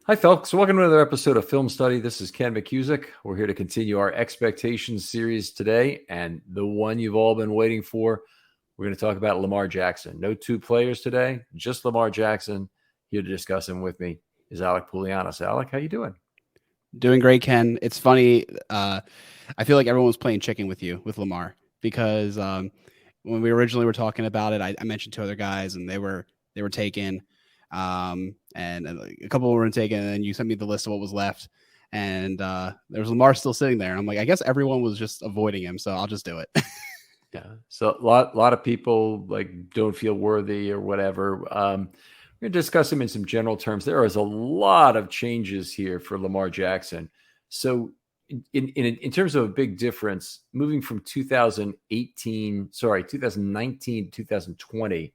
Hi, folks. Welcome to another episode of Film Study. This is Ken McCusick. We're here to continue our expectations series today, and the one you've all been waiting for. We're going to talk about Lamar Jackson. No two players today, just Lamar Jackson. Here to discuss him with me is Alec Poulianos. Alec, how you doing? Doing great, Ken. It's funny. I feel like everyone was playing chicken with you with Lamar because when we originally were talking about it, I mentioned two other guys and they were taken, and a couple were taken, and then you sent me the list of what was left, and there was Lamar still sitting there. And I'm like, I guess everyone was just avoiding him, so I'll just do it. Yeah. So a lot of people don't feel worthy or whatever. We're going to discuss him in some general terms. There is a lot of changes here for Lamar Jackson. So in terms of a big difference, moving from 2019 to 2020,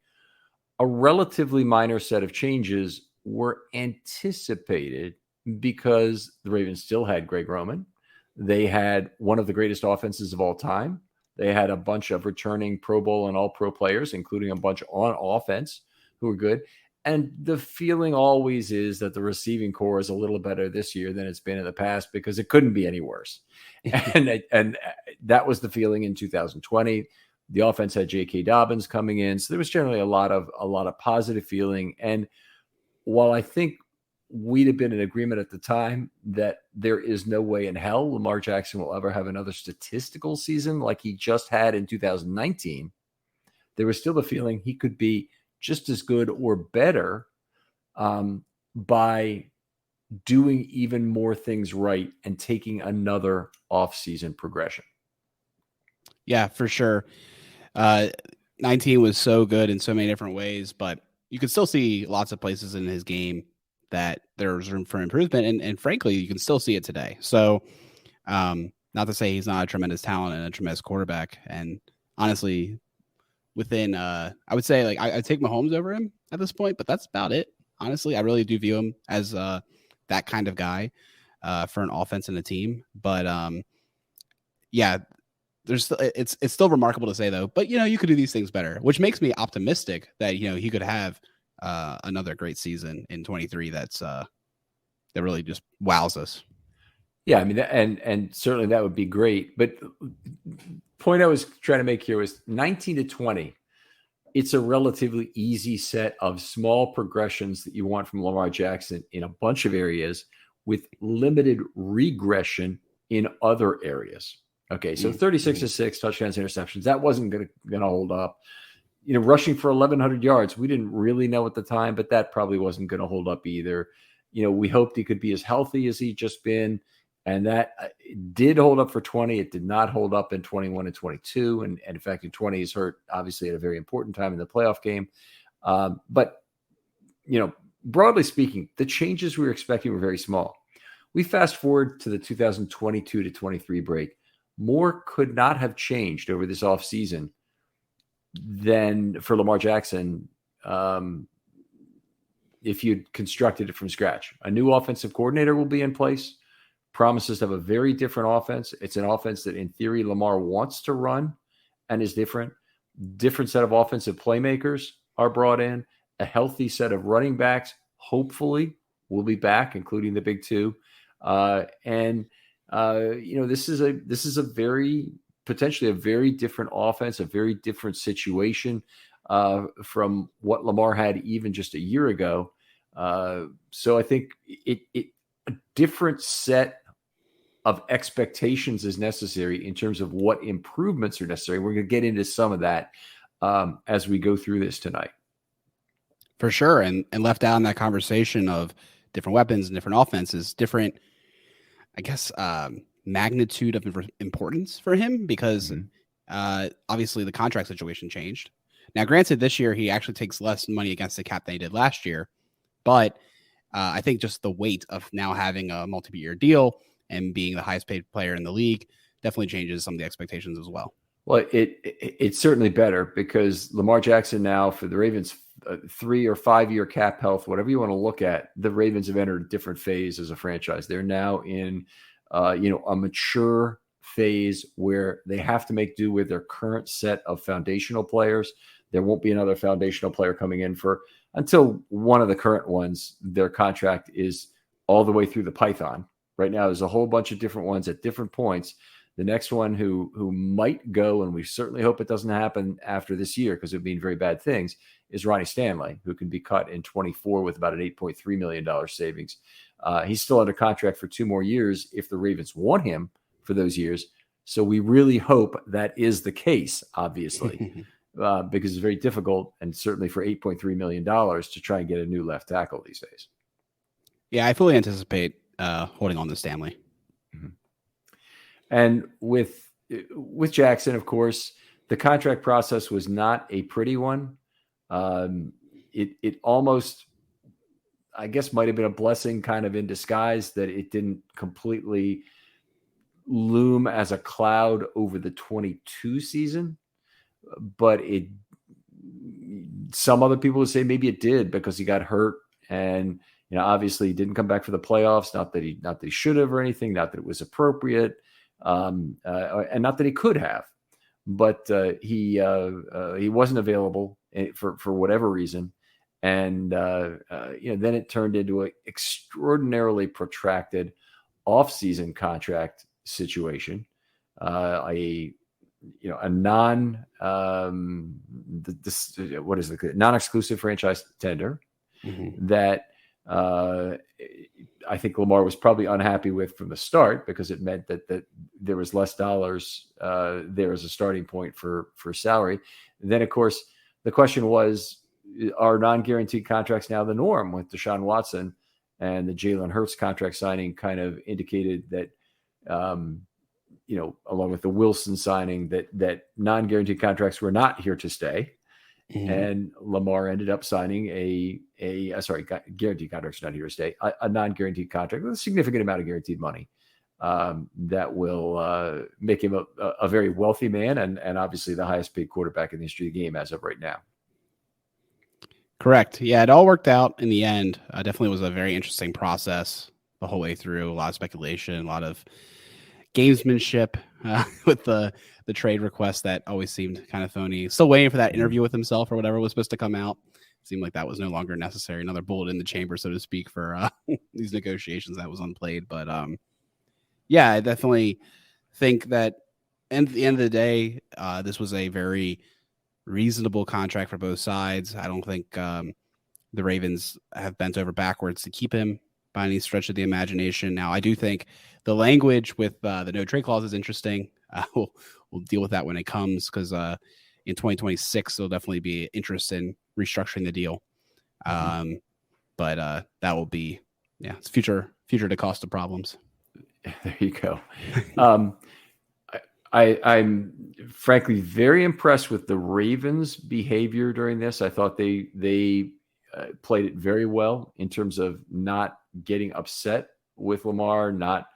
a relatively minor set of changes were anticipated because the Ravens still had Greg Roman. They had one of the greatest offenses of all time. They had a bunch of returning Pro Bowl and All-Pro players, including a bunch on offense who were good. And the feeling always is that the receiving core is a little better this year than it's been in the past because it couldn't be any worse. And that was the feeling in 2020. The offense had J.K. Dobbins coming in, so there was generally a lot of positive feeling. And while I think we'd have been in agreement at the time that there is no way in hell Lamar Jackson will ever have another statistical season like he just had in 2019, there was still the feeling he could be just as good or better by doing even more things right and taking another offseason progression. Yeah, for sure. 19 was so good in so many different ways, but you could still see lots of places in his game that there's room for improvement. And frankly, you can still see it today. So not to say he's not a tremendous talent and a tremendous quarterback. And honestly, within, I would say I take Mahomes over him at this point, but that's about it. Honestly, I really do view him as that kind of guy for an offense and a team. But yeah, it's still remarkable to say though, but you could do these things better, which makes me optimistic that he could have another great season in 23. That really just wows us. Yeah, I mean, and certainly that would be great. But point I was trying to make here was 19 to 20. It's a relatively easy set of small progressions that you want from Lamar Jackson in a bunch of areas with limited regression in other areas. Okay, so 36 to 6 touchdowns, interceptions. That wasn't going to hold up. Rushing for 1,100 yards. We didn't really know at the time, but that probably wasn't going to hold up either. We hoped he could be as healthy as he'd just been. And that did hold up for 20. It did not hold up in 21 and 22. And in fact, in 20, he's hurt, obviously, at a very important time in the playoff game. But broadly speaking, the changes we were expecting were very small. We fast forward to the 2022 to 23 break. More could not have changed over this offseason than for Lamar Jackson if you'd constructed it from scratch. A new offensive coordinator will be in place. Promises to have a very different offense. It's an offense that, in theory, Lamar wants to run and is different. Different set of offensive playmakers are brought in. A healthy set of running backs, hopefully, will be back, including the big two. This is a very potentially a very different offense, a very different situation from what Lamar had even just a year ago. So I think a different set of expectations is necessary in terms of what improvements are necessary. We're going to get into some of that as we go through this tonight. For sure. And left out in that conversation of different weapons and different offenses, different, I guess, magnitude of importance for him because obviously the contract situation changed. Now, granted, this year he actually takes less money against the cap than he did last year, but I think just the weight of now having a multi-year deal and being the highest paid player in the league definitely changes some of the expectations as well. Well, it's certainly better because Lamar Jackson now for the Ravens 3 or 5 year cap health, whatever you want to look at, the Ravens have entered a different phase as a franchise. They're now in a mature phase where they have to make do with their current set of foundational players. There won't be another foundational player coming in until one of the current ones, their contract is all the way through the Python. Right now, there's a whole bunch of different ones at different points. The next one who might go, and we certainly hope it doesn't happen after this year because it would mean very bad things, is Ronnie Stanley, who can be cut in 24 with about an $8.3 million savings. He's still under contract for 2 more years if the Ravens want him for those years. So we really hope that is the case, obviously, because it's very difficult, and certainly for $8.3 million to try and get a new left tackle these days. Yeah, I fully anticipate holding on to Stanley. Mm-hmm. And with Jackson, of course, the contract process was not a pretty one. It almost, I guess, might have been a blessing kind of in disguise that it didn't completely loom as a cloud over the 22 season. But some other people would say maybe it did because he got hurt, and obviously he didn't come back for the playoffs. Not that he should have or anything. Not that it was appropriate. And not that he could have, but he wasn't available for whatever reason, and then it turned into an extraordinarily protracted off-season contract situation, a non-exclusive franchise tender that. I think Lamar was probably unhappy with from the start because it meant that there was less dollars there as a starting point for salary. And then, of course, the question was, are non-guaranteed contracts now the norm with Deshaun Watson? And the Jalen Hurts contract signing kind of indicated that, along with the Wilson signing, that non-guaranteed contracts were not here to stay. Mm-hmm. And Lamar ended up signing guaranteed contracts not here to stay, a non-guaranteed contract with a significant amount of guaranteed money that will make him a very wealthy man and obviously the highest paid quarterback in the history of the game as of right now. Correct. Yeah, it all worked out in the end. Definitely was a very interesting process the whole way through. A lot of speculation, a lot of gamesmanship with the trade request that always seemed kind of phony. Still waiting for that interview with himself or whatever was supposed to come out. It seemed like that was no longer necessary. Another bullet in the chamber, so to speak, for these negotiations that was unplayed. But yeah, I definitely think that at the end of the day, this was a very reasonable contract for both sides. I don't think the Ravens have bent over backwards to keep him by any stretch of the imagination. Now, I do think the language with the no trade clause is interesting. We'll deal with that when it comes because in 2026, there'll definitely be interest in restructuring the deal. But that will be, it's future to cost of problems. There you go. I'm frankly very impressed with the Ravens' behavior during this. I thought they played it very well in terms of not getting upset with Lamar, not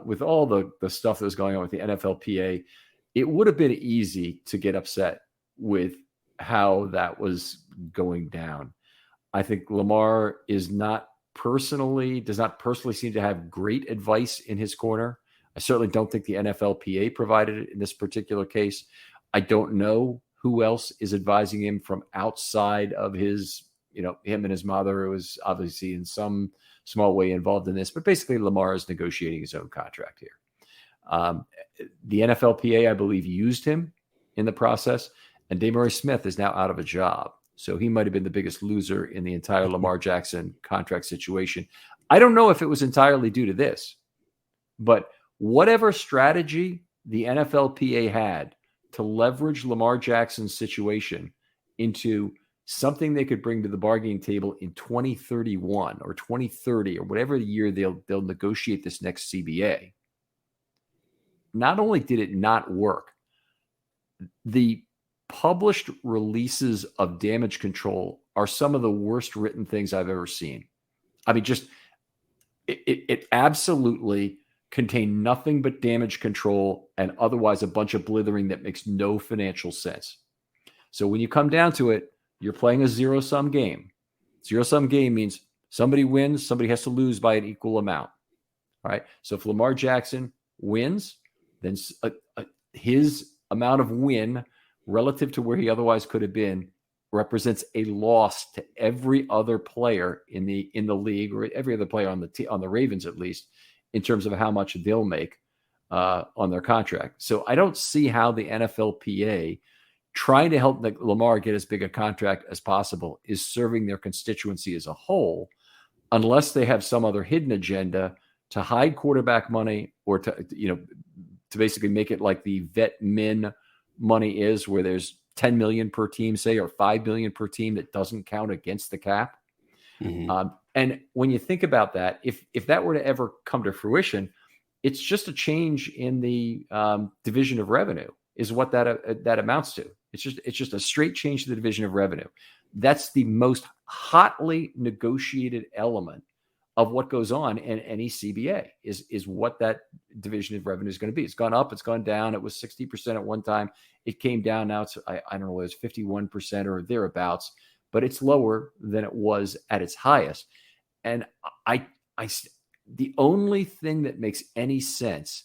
with all the stuff that was going on with the NFLPA. It would have been easy to get upset with how that was going down. I think Lamar does not personally seem to have great advice in his corner. I certainly don't think the NFLPA provided it in this particular case. I don't know who else is advising him from outside of his, him and his mother, who was obviously in some small way involved in this. But basically, Lamar is negotiating his own contract here. The NFLPA, I believe, used him in the process, and DeMaurice Smith is now out of a job. So he might have been the biggest loser in the entire Lamar Jackson contract situation. I don't know if it was entirely due to this, but whatever strategy the NFLPA had to leverage Lamar Jackson's situation into something they could bring to the bargaining table in 2031 or 2030 or whatever year they'll negotiate this next CBA. Not only did it not work, the published releases of damage control are some of the worst written things I've ever seen. I mean, just it absolutely contained nothing but damage control and otherwise a bunch of blithering that makes no financial sense. So when you come down to it, you're playing a zero-sum game. Zero-sum game means somebody wins, somebody has to lose by an equal amount. All right. So if Lamar Jackson wins, then his amount of win relative to where he otherwise could have been represents a loss to every other player in the league, or every other player on the Ravens at least, in terms of how much they'll make on their contract. So I don't see how the NFLPA, trying to help Lamar get as big a contract as possible, is serving their constituency as a whole, unless they have some other hidden agenda to hide quarterback money, or to basically make it like the vet min money is, where there's 10 million per team, say, or 5 million per team that doesn't count against the cap. Mm-hmm. And when you think about that, if that were to ever come to fruition, it's just a change in the division of revenue is what that amounts to. It's just a straight change to the division of revenue. That's the most hotly negotiated element of what goes on in any CBA is what that division of revenue is going to be. It's gone up, it's gone down. It was 60% at one time. It came down. Now it's, I don't know, whether it's 51% or thereabouts, but it's lower than it was at its highest. And the only thing that makes any sense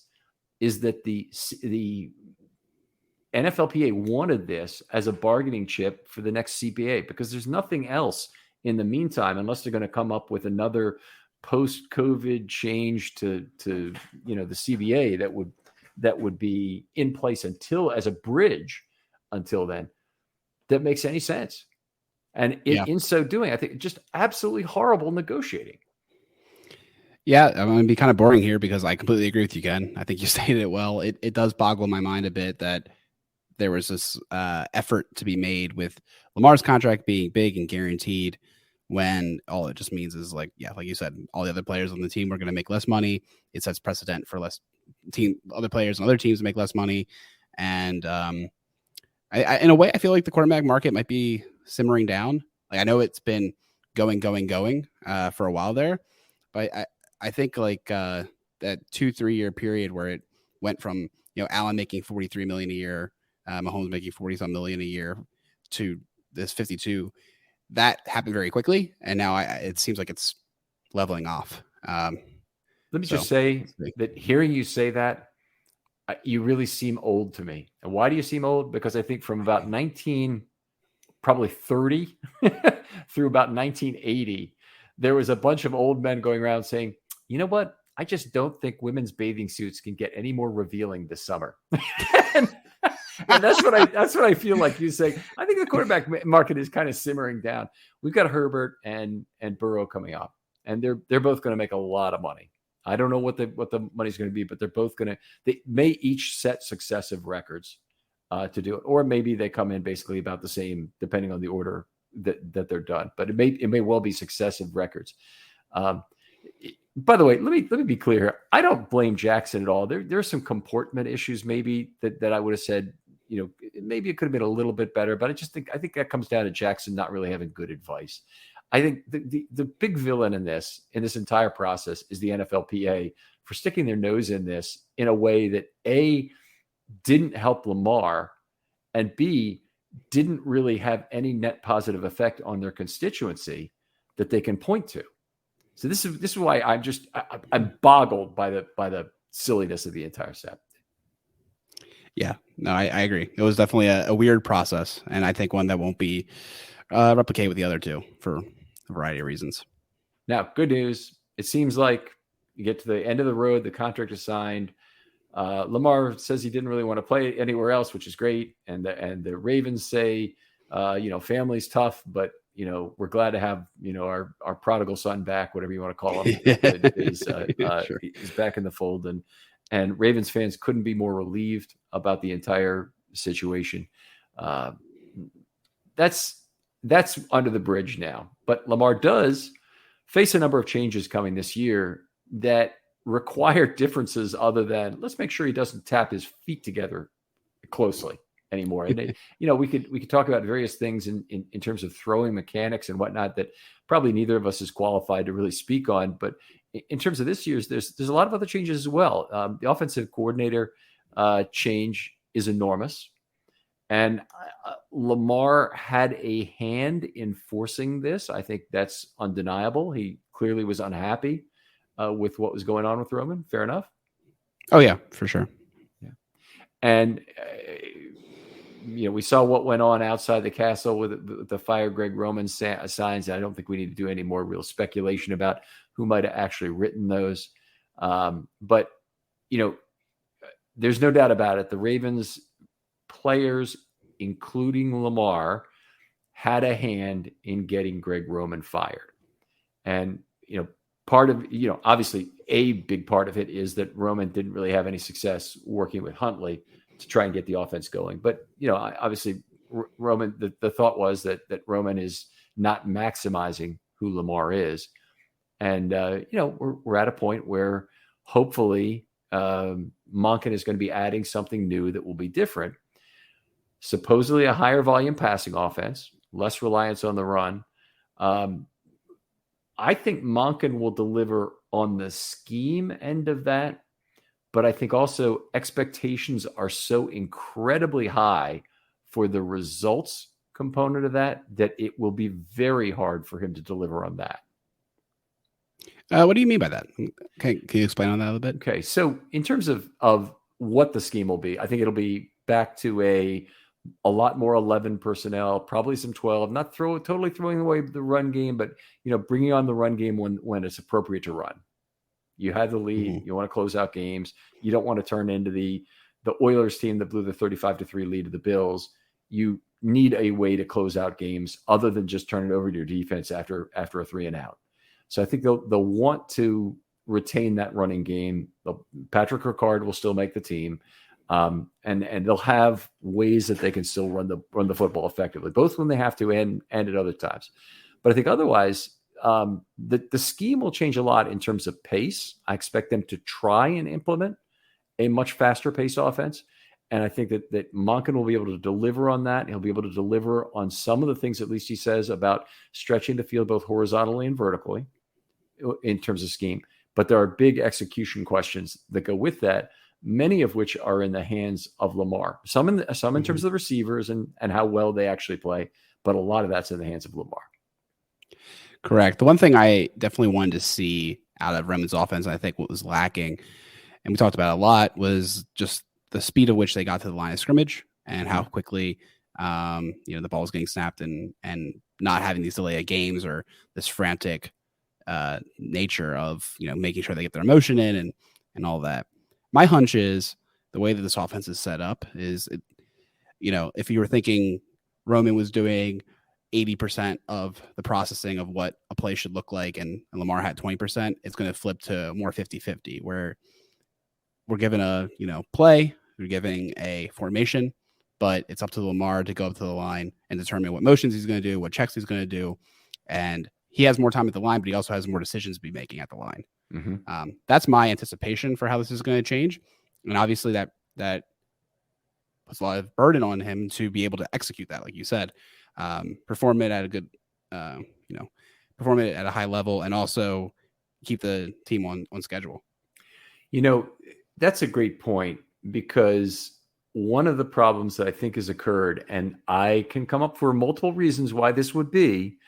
is that the NFLPA wanted this as a bargaining chip for the next CBA, because there's nothing else in the meantime, unless they're going to come up with another post-COVID change to the CBA that would be in place until, as a bridge until then, that makes any sense. And in so doing, I think just absolutely horrible negotiating. Yeah, I'm going to be kind of boring here because I completely agree with you, Ken. I think you stated it well. It does boggle my mind a bit that there was this effort to be made with Lamar's contract being big and guaranteed, when all it just means is, like you said, all the other players on the team are going to make less money. It sets precedent for other players and other teams to make less money. And I in a way, I feel like the quarterback market might be simmering down. Like, I know it's been going for a while there, but I think like that 2-3 year period where it went from, Allen making $43 million a year, Mahomes making 40-some million a year, to this 52, that happened very quickly. And now it seems like it's leveling off. Let me just say that hearing you say that, you really seem old to me. And why do you seem old? Because I think from about 1930 through about 1980, there was a bunch of old men going around saying, you know what? I just don't think women's bathing suits can get any more revealing this summer. And that's what I feel like you say. I think the quarterback market is kind of simmering down. We've got Herbert and Burrow coming up, and they're both going to make a lot of money. I don't know what the money's going to be, but they may each set successive records to do it, or maybe they come in basically about the same, depending on the order that they're done. But it may well be successive records. By the way, let me be clear here. I don't blame Jackson at all. There are some comportment issues maybe that I would have said, maybe it could have been a little bit better, but I think that comes down to Jackson not really having good advice. I think the big villain in this entire process is the NFLPA for sticking their nose in this in a way that A, didn't help Lamar, and B, didn't really have any net positive effect on their constituency that they can point to. So this is why I'm boggled by the silliness of the entire step. Yeah, no, I agree. It was definitely a weird process, and I think one that won't be replicated with the other two for a variety of reasons. Now, good news. It seems like you get to the end of the road. The contract is signed. Lamar says he didn't really want to play anywhere else, which is great. And the Ravens say, family's tough, but we're glad to have our prodigal son back, whatever you want to call him, is back in the fold. And Ravens fans couldn't be more relieved about the entire situation. That's under the bridge now. But Lamar does face a number of changes coming this year that require differences other than, let's make sure he doesn't tap his feet together closely anymore. And we could talk about various things in terms of throwing mechanics and whatnot that probably neither of us is qualified to really speak on. But in terms of this year's, there's a lot of other changes as well. The offensive coordinator change is enormous, and Lamar had a hand in forcing this. I think that's undeniable. He clearly was unhappy with what was going on with Roman. Fair enough. Oh yeah, for sure. Yeah, and we saw what went on outside the castle with the fire Greg Roman signs. I don't think we need to do any more real speculation about who might have actually written those. But, there's no doubt about it. The Ravens players, including Lamar, had a hand in getting Greg Roman fired. And, part of, obviously a big part of it is that Roman didn't really have any success working with Huntley to try and get the offense going. But, obviously Roman, the thought was that Roman is not maximizing who Lamar is. And, we're at a point where hopefully Monken is going to be adding something new that will be different. Supposedly a higher volume passing offense, less reliance on the run. I think Monken will deliver on the scheme end of that, but I think also expectations are so incredibly high for the results component of that it will be very hard for him to deliver on that. What do you mean by that? Can you explain on that a little bit? Okay, so in terms of what the scheme will be, I think it'll be back to a lot more 11 personnel, probably some 12, not totally throwing away the run game, but, bringing on the run game when it's appropriate to run. You had the lead. Mm-hmm. You want to close out games. You don't want to turn into the Oilers team that blew the 35-3 lead to the Bills. You need a way to close out games other than just turn it over to your defense after a 3-and-out. So I think they'll want to retain that running game. Patrick Ricard will still make the team. And they'll have ways that they can still run the football effectively, both when they have to and at other times. But I think otherwise, the scheme will change a lot in terms of pace. I expect them to try and implement a much faster pace offense. And I think that Monken will be able to deliver on that. He'll be able to deliver on some of the things, at least he says, about stretching the field both horizontally and vertically in terms of scheme. But there are big execution questions that go with that, many of which are in the hands of Lamar. Some in terms of the receivers and how well they actually play, but a lot of that's in the hands of Lamar. Correct. The one thing I definitely wanted to see out of Roman's offense, and I think what was lacking, and we talked about it a lot, was just the speed at which they got to the line of scrimmage and how quickly the ball was getting snapped and not having these delay of games or this frantic nature of making sure they get their emotion in and all that. My hunch is the way that this offense is set up is, if you were thinking Roman was doing 80% of the processing of what a play should look like and Lamar had 20%, it's going to flip to more 50-50 where we're given a, play, we're giving a formation, but it's up to Lamar to go up to the line and determine what motions he's going to do, what checks he's going to do. And he has more time at the line, but he also has more decisions to be making at the line. Mm-hmm. That's my anticipation for how this is going to change. And obviously that puts a lot of burden on him to be able to execute that, like you said, perform it at a good, perform it at a high level and also keep the team on schedule. That's a great point, because one of the problems that I think has occurred, and I can come up for multiple reasons why this would be,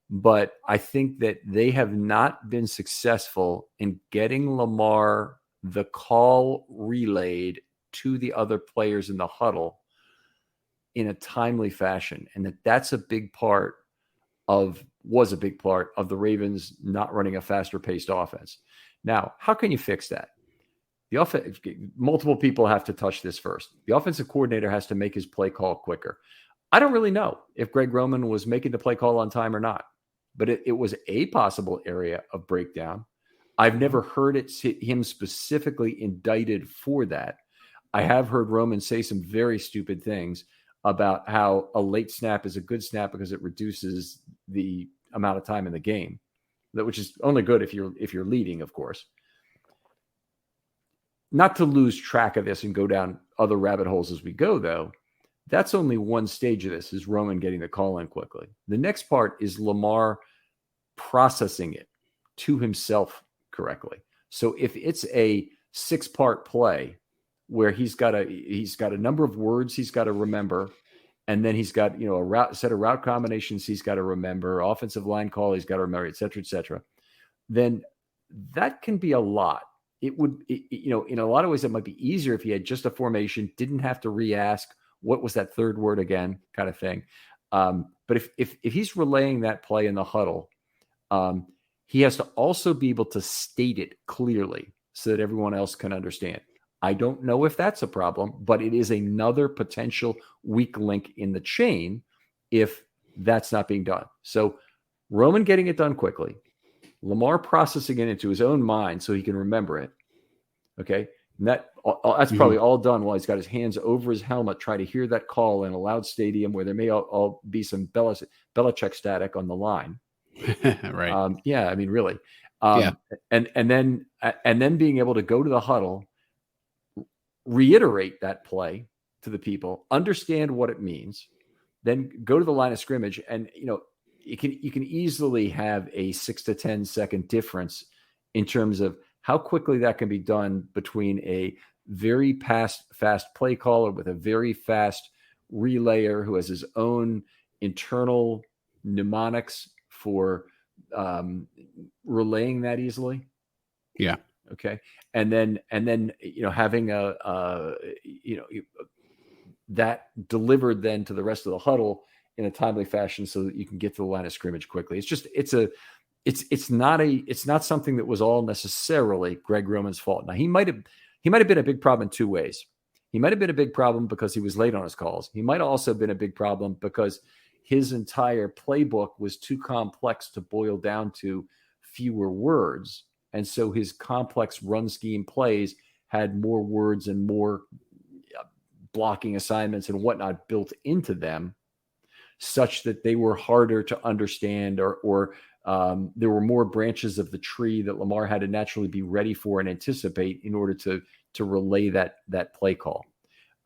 but I think that they have not been successful in getting Lamar the call relayed to the other players in the huddle in a timely fashion. And that's was a big part of the Ravens not running a faster paced offense. Now, how can you fix that? Multiple people have to touch this first. The offensive coordinator has to make his play call quicker. I don't really know if Greg Roman was making the play call on time or not, but it was a possible area of breakdown. I've never heard him specifically indicted for that. I have heard Roman say some very stupid things about how a late snap is a good snap because it reduces the amount of time in the game, which is only good if you're leading, of course. Not to lose track of this and go down other rabbit holes as we go, though, that's only one stage of this, is Roman getting the call in quickly. The next part is Lamar processing it to himself correctly. So if it's a 6-part play where he's got a number of words he's got to remember, and then he's got a set of route combinations he's got to remember, offensive line call he's got to remember, et cetera, then that can be a lot. It would, in a lot of ways, it might be easier if he had just a formation, didn't have to re-ask what was that third word again, kind of thing. But if he's relaying that play in the huddle, he has to also be able to state it clearly so that everyone else can understand. I don't know if that's a problem, but it is another potential weak link in the chain if that's not being done. So Roman getting it done quickly, Lamar processing it into his own mind so he can remember it. Okay. And that's probably all done while he's got his hands over his helmet, trying to hear that call in a loud stadium where there may all be some Belichick static on the line. Right. Yeah. I mean, really. Yeah. And then being able to go to the huddle, reiterate that play to the people, understand what it means, then go to the line of scrimmage. And, you can easily have a 6 to 10 second difference in terms of how quickly that can be done between a very fast play caller with a very fast relayer who has his own internal mnemonics for relaying that easily. Yeah. Okay. And then, having that delivered then to the rest of the huddle in a timely fashion so that you can get to the line of scrimmage quickly. It's not something that was all necessarily Greg Roman's fault. Now he might have been a big problem in two ways. He might have been a big problem because he was late on his calls. He might have also been a big problem because his entire playbook was too complex to boil down to fewer words. And so his complex run scheme plays had more words and more blocking assignments and whatnot built into them, such that they were harder to understand, or there were more branches of the tree that Lamar had to naturally be ready for and anticipate in order to relay that play call.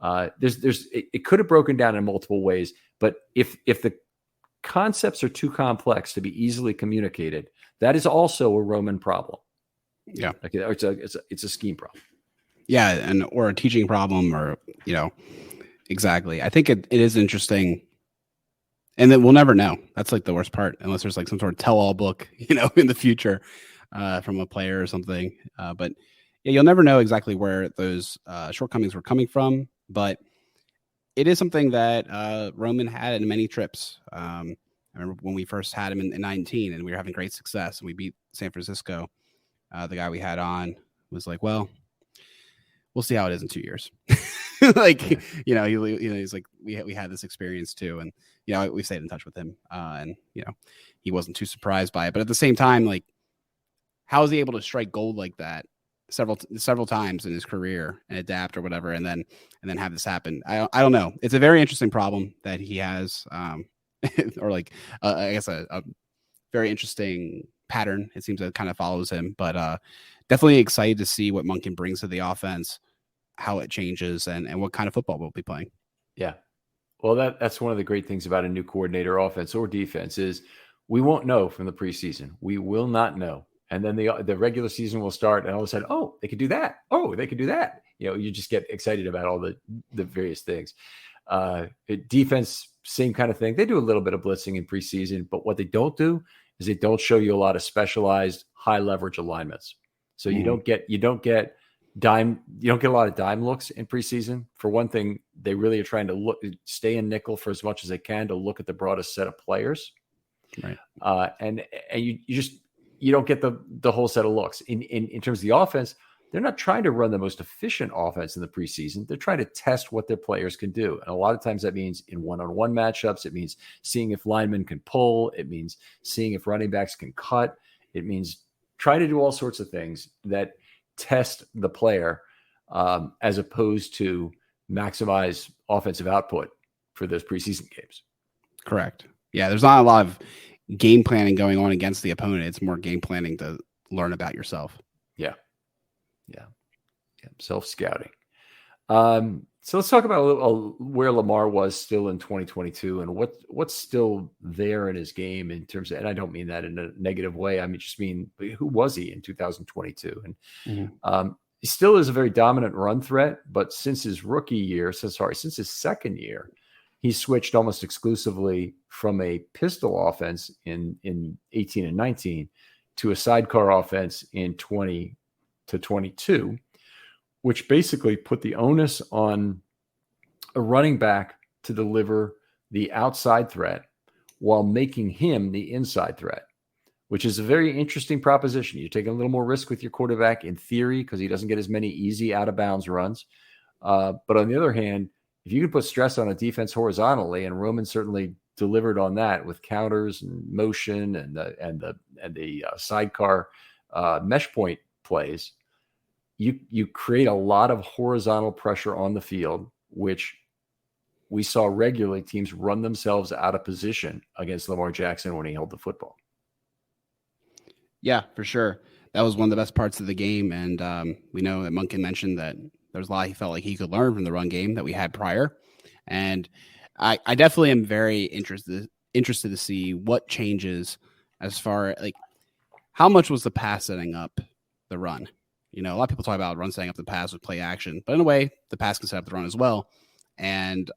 It could have broken down in multiple ways, but if the concepts are too complex to be easily communicated, that is also a Roman problem. Yeah. Okay, it's a scheme problem. Yeah, or a teaching problem, or exactly. I think it is interesting, and then we'll never know. That's like the worst part, unless there's like some sort of tell-all book, in the future from a player or something. But yeah, you'll never know exactly where those shortcomings were coming from. But it is something that Roman had in many trips. I remember when we first had him in 19, and we were having great success, and we beat San Francisco. The guy we had on was like, well, we'll see how it is in 2 years. He's like, we had this experience too. And, we stayed in touch with him and, he wasn't too surprised by it. But at the same time, like, how is he able to strike gold like that several times in his career and adapt or whatever, and then have this happen? I don't know. It's a very interesting problem that he has, or like, I guess a very interesting pattern. It seems that kind of follows him, but definitely excited to see what Monken brings to the offense, how it changes, and what kind of football we'll be playing. Yeah. Well, that's one of the great things about a new coordinator, offense or defense, is we won't know from the preseason. We will not know. And then the regular season will start, and all of a sudden, oh, they could do that. Oh, they could do that. You just get excited about all the various things. Defense, same kind of thing. They do a little bit of blitzing in preseason, but what they don't do is they don't show you a lot of specialized high leverage alignments. So you don't get a lot of dime looks in preseason. For one thing, they really are trying to stay in nickel for as much as they can to look at the broadest set of players. Right. And you don't get the whole set of looks. In terms of the offense, they're not trying to run the most efficient offense in the preseason. They're trying to test what their players can do. And a lot of times that means in one-on-one matchups. It means seeing if linemen can pull. It means seeing if running backs can cut. It means trying to do all sorts of things that test the player as opposed to maximize offensive output for those preseason games. Correct. Yeah, there's not a lot of game planning going on against the opponent. It's more game planning to learn about yourself. Yeah. Self-scouting. So let's talk about where Lamar was still in 2022 and what's still there in his game in terms of, and I don't mean that in a negative way. I just mean, who was he in 2022? And he still is a very dominant run threat, but since his second year, he switched almost exclusively from a pistol offense in 18 and 19 to a sidecar offense in 20 to 22, which basically put the onus on a running back to deliver the outside threat while making him the inside threat, which is a very interesting proposition. You're taking a little more risk with your quarterback in theory because he doesn't get as many easy out of bounds runs. But on the other hand, if you can put stress on a defense horizontally, and Roman certainly delivered on that with counters and motion and the sidecar mesh point plays, you create a lot of horizontal pressure on the field, which we saw regularly teams run themselves out of position against Lamar Jackson when he held the football. Yeah, for sure. That was one of the best parts of the game. And we know that Monken mentioned that there's a lot he felt like he could learn from the run game that we had prior. And I definitely am very interested to see what changes as far like how much was the pass setting up the run. A lot of people talk about run setting up the pass with play action, but in a way, the pass can set up the run as well. And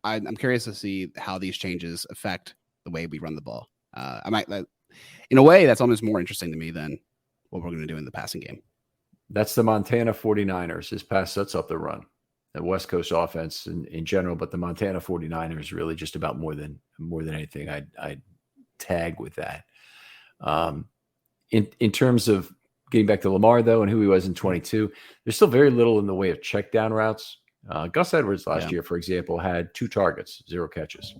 I'm curious to see how these changes affect the way we run the ball. In a way, that's almost more interesting to me than what we're going to do in the passing game. That's the Montana 49ers. His pass sets up the run. The West Coast offense in general, but the Montana 49ers really just about more than anything I'd tag with that. In terms of getting back to Lamar, though, and who he was in 22, there's still very little in the way of check down routes. Gus Edwards last year, for example, had 2 targets, 0 catches.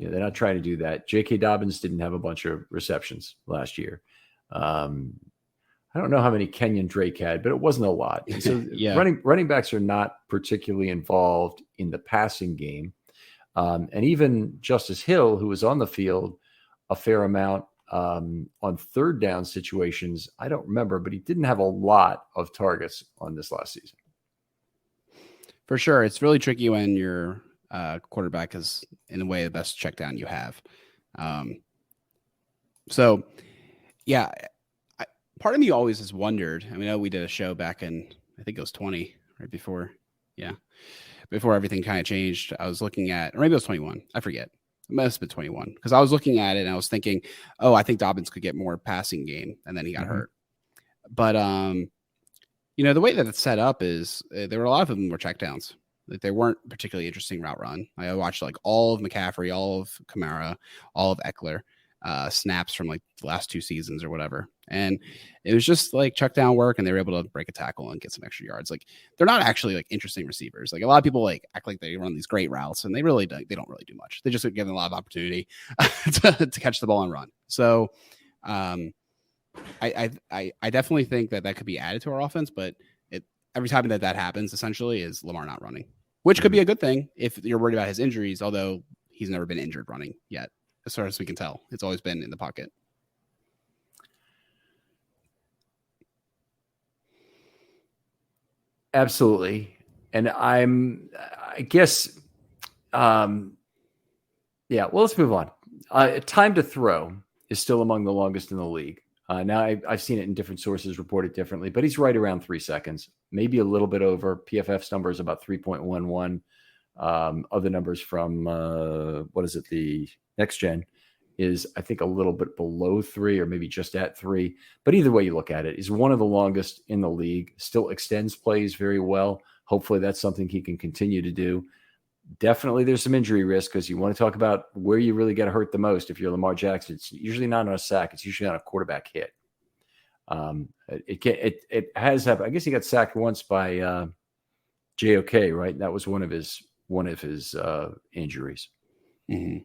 They're not trying to do that. J.K. Dobbins didn't have a bunch of receptions last year. I don't know how many Kenyon Drake had, but it wasn't a lot. And so running backs are not particularly involved in the passing game. And even Justice Hill, who was on the field a fair amount on third down situations, I don't remember, but he didn't have a lot of targets on this last season. For sure. It's really tricky when your quarterback is, in a way, the best check down you have. Part of me always has wondered. I mean, we did a show back in, I think it was 20, right before everything kind of changed. I was looking at, or maybe it was 21. I forget. It must have been 21 because I was looking at it and I was thinking, oh, I think Dobbins could get more passing game, and then he got hurt. But the way that it's set up is there were a lot of them were checkdowns. Like they weren't particularly interesting route run. I watched like all of McCaffrey, all of Kamara, all of Eckler. Snaps from like the last 2 seasons or whatever. And it was just like check down work, and they were able to break a tackle and get some extra yards. Like they're not actually like interesting receivers. Like a lot of people like act like they run these great routes, and they don't really do much. They just get given a lot of opportunity to catch the ball and run. So I definitely think that could be added to our offense, but every time that happens essentially is Lamar not running, which could be a good thing if you're worried about his injuries, although he's never been injured running yet. As far as we can tell, it's always been in the pocket. Absolutely. And I guess, well, let's move on. Time to throw is still among the longest in the league. Now I've seen it in different sources reported differently, but he's right around 3 seconds, maybe a little bit over. PFF's number is about 3.11. Other numbers from, the Next Gen is, I think, a little bit below 3 or maybe just at 3. But either way you look at it, he's one of the longest in the league, still extends plays very well. Hopefully that's something he can continue to do. Definitely there's some injury risk because you want to talk about where you really get hurt the most. If you're Lamar Jackson, it's usually not on a sack. It's usually on a quarterback hit. It has happened. I guess he got sacked once by JOK, right? That was one of his injuries. Mm-hmm.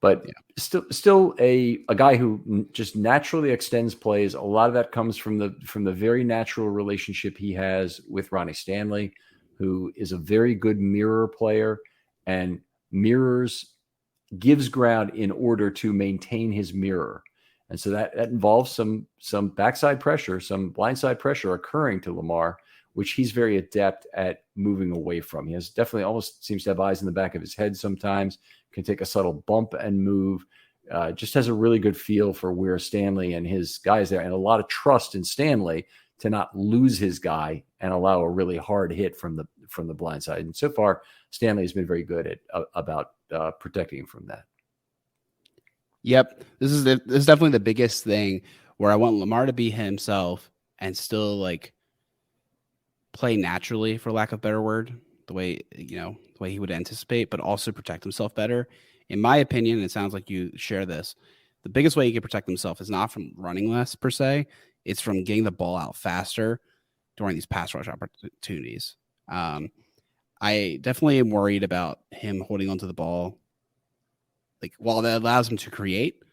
But still a guy who just naturally extends plays. A lot of that comes from the very natural relationship he has with Ronnie Stanley, who is a very good mirror player and gives ground in order to maintain his mirror. And so that involves some backside pressure, some blindside pressure occurring to Lamar, which he's very adept at moving away from. He has definitely almost seems to have eyes in the back of his head sometimes, can take a subtle bump and move, just has a really good feel for where Stanley and his guys there, and a lot of trust in Stanley to not lose his guy and allow a really hard hit from the blind side. And so far, Stanley has been very good about protecting him from that. Yep. This is definitely the biggest thing where I want Lamar to be himself and still like play naturally, for lack of a better word. the way he would anticipate, but also protect himself better. In my opinion, and it sounds like you share this, the biggest way he can protect himself is not from running less per se. It's from getting the ball out faster during these pass rush opportunities. I definitely am worried about him holding onto the ball. Like, while that allows him to create,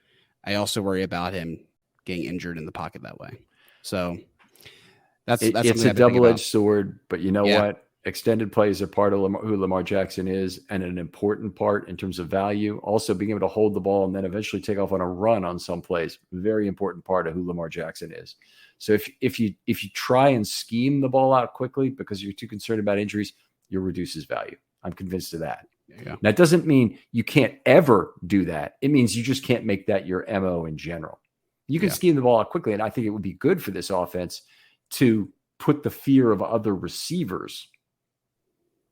I also worry about him getting injured in the pocket that way. So that's it's a double-edged sword, but you know what? Extended plays are part of who Lamar Jackson is, and an important part in terms of value. Also, being able to hold the ball and then eventually take off on a run on some plays, very important part of who Lamar Jackson is. So if you try and scheme the ball out quickly because you're too concerned about injuries, you'll reduce his value. I'm convinced of that. Yeah. That doesn't mean you can't ever do that. It means you just can't make that your MO in general. You can scheme the ball out quickly, and I think it would be good for this offense to put the fear of other receivers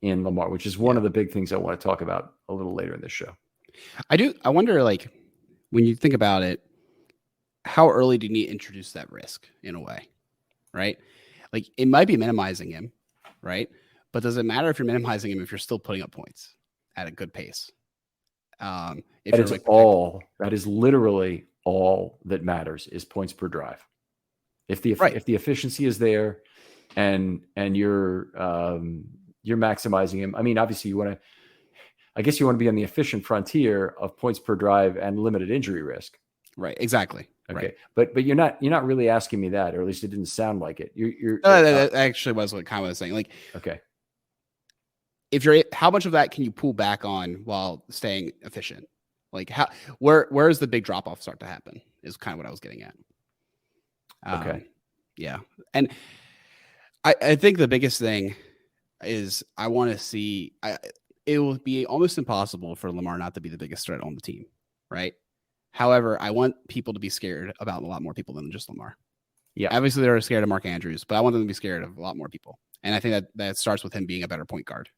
in Lamar, which is one of the big things I want to talk about a little later in this show. I wonder, like, when you think about it, how early do you need to introduce that risk in a way, right? Like, it might be minimizing him, right? But does it matter if you're minimizing him if you're still putting up points at a good pace? That is literally all that matters is points per drive. If the efficiency is there and you're maximizing him, I mean, obviously you want to be on the efficient frontier of points per drive and limited injury risk. Right. Exactly. Okay. Right. But you're not really asking me that, or at least it didn't sound like it. That actually was what kind of was saying. Like, okay. How much of that can you pull back on while staying efficient? Like, where is the big drop off start to happen is kind of what I was getting at. Okay. Yeah. And I think the biggest thing is I want to see, it will be almost impossible for Lamar not to be the biggest threat on the team. Right. However, I want people to be scared about a lot more people than just Lamar. Yeah. Obviously they're scared of Mark Andrews, but I want them to be scared of a lot more people. And I think that starts with him being a better point guard.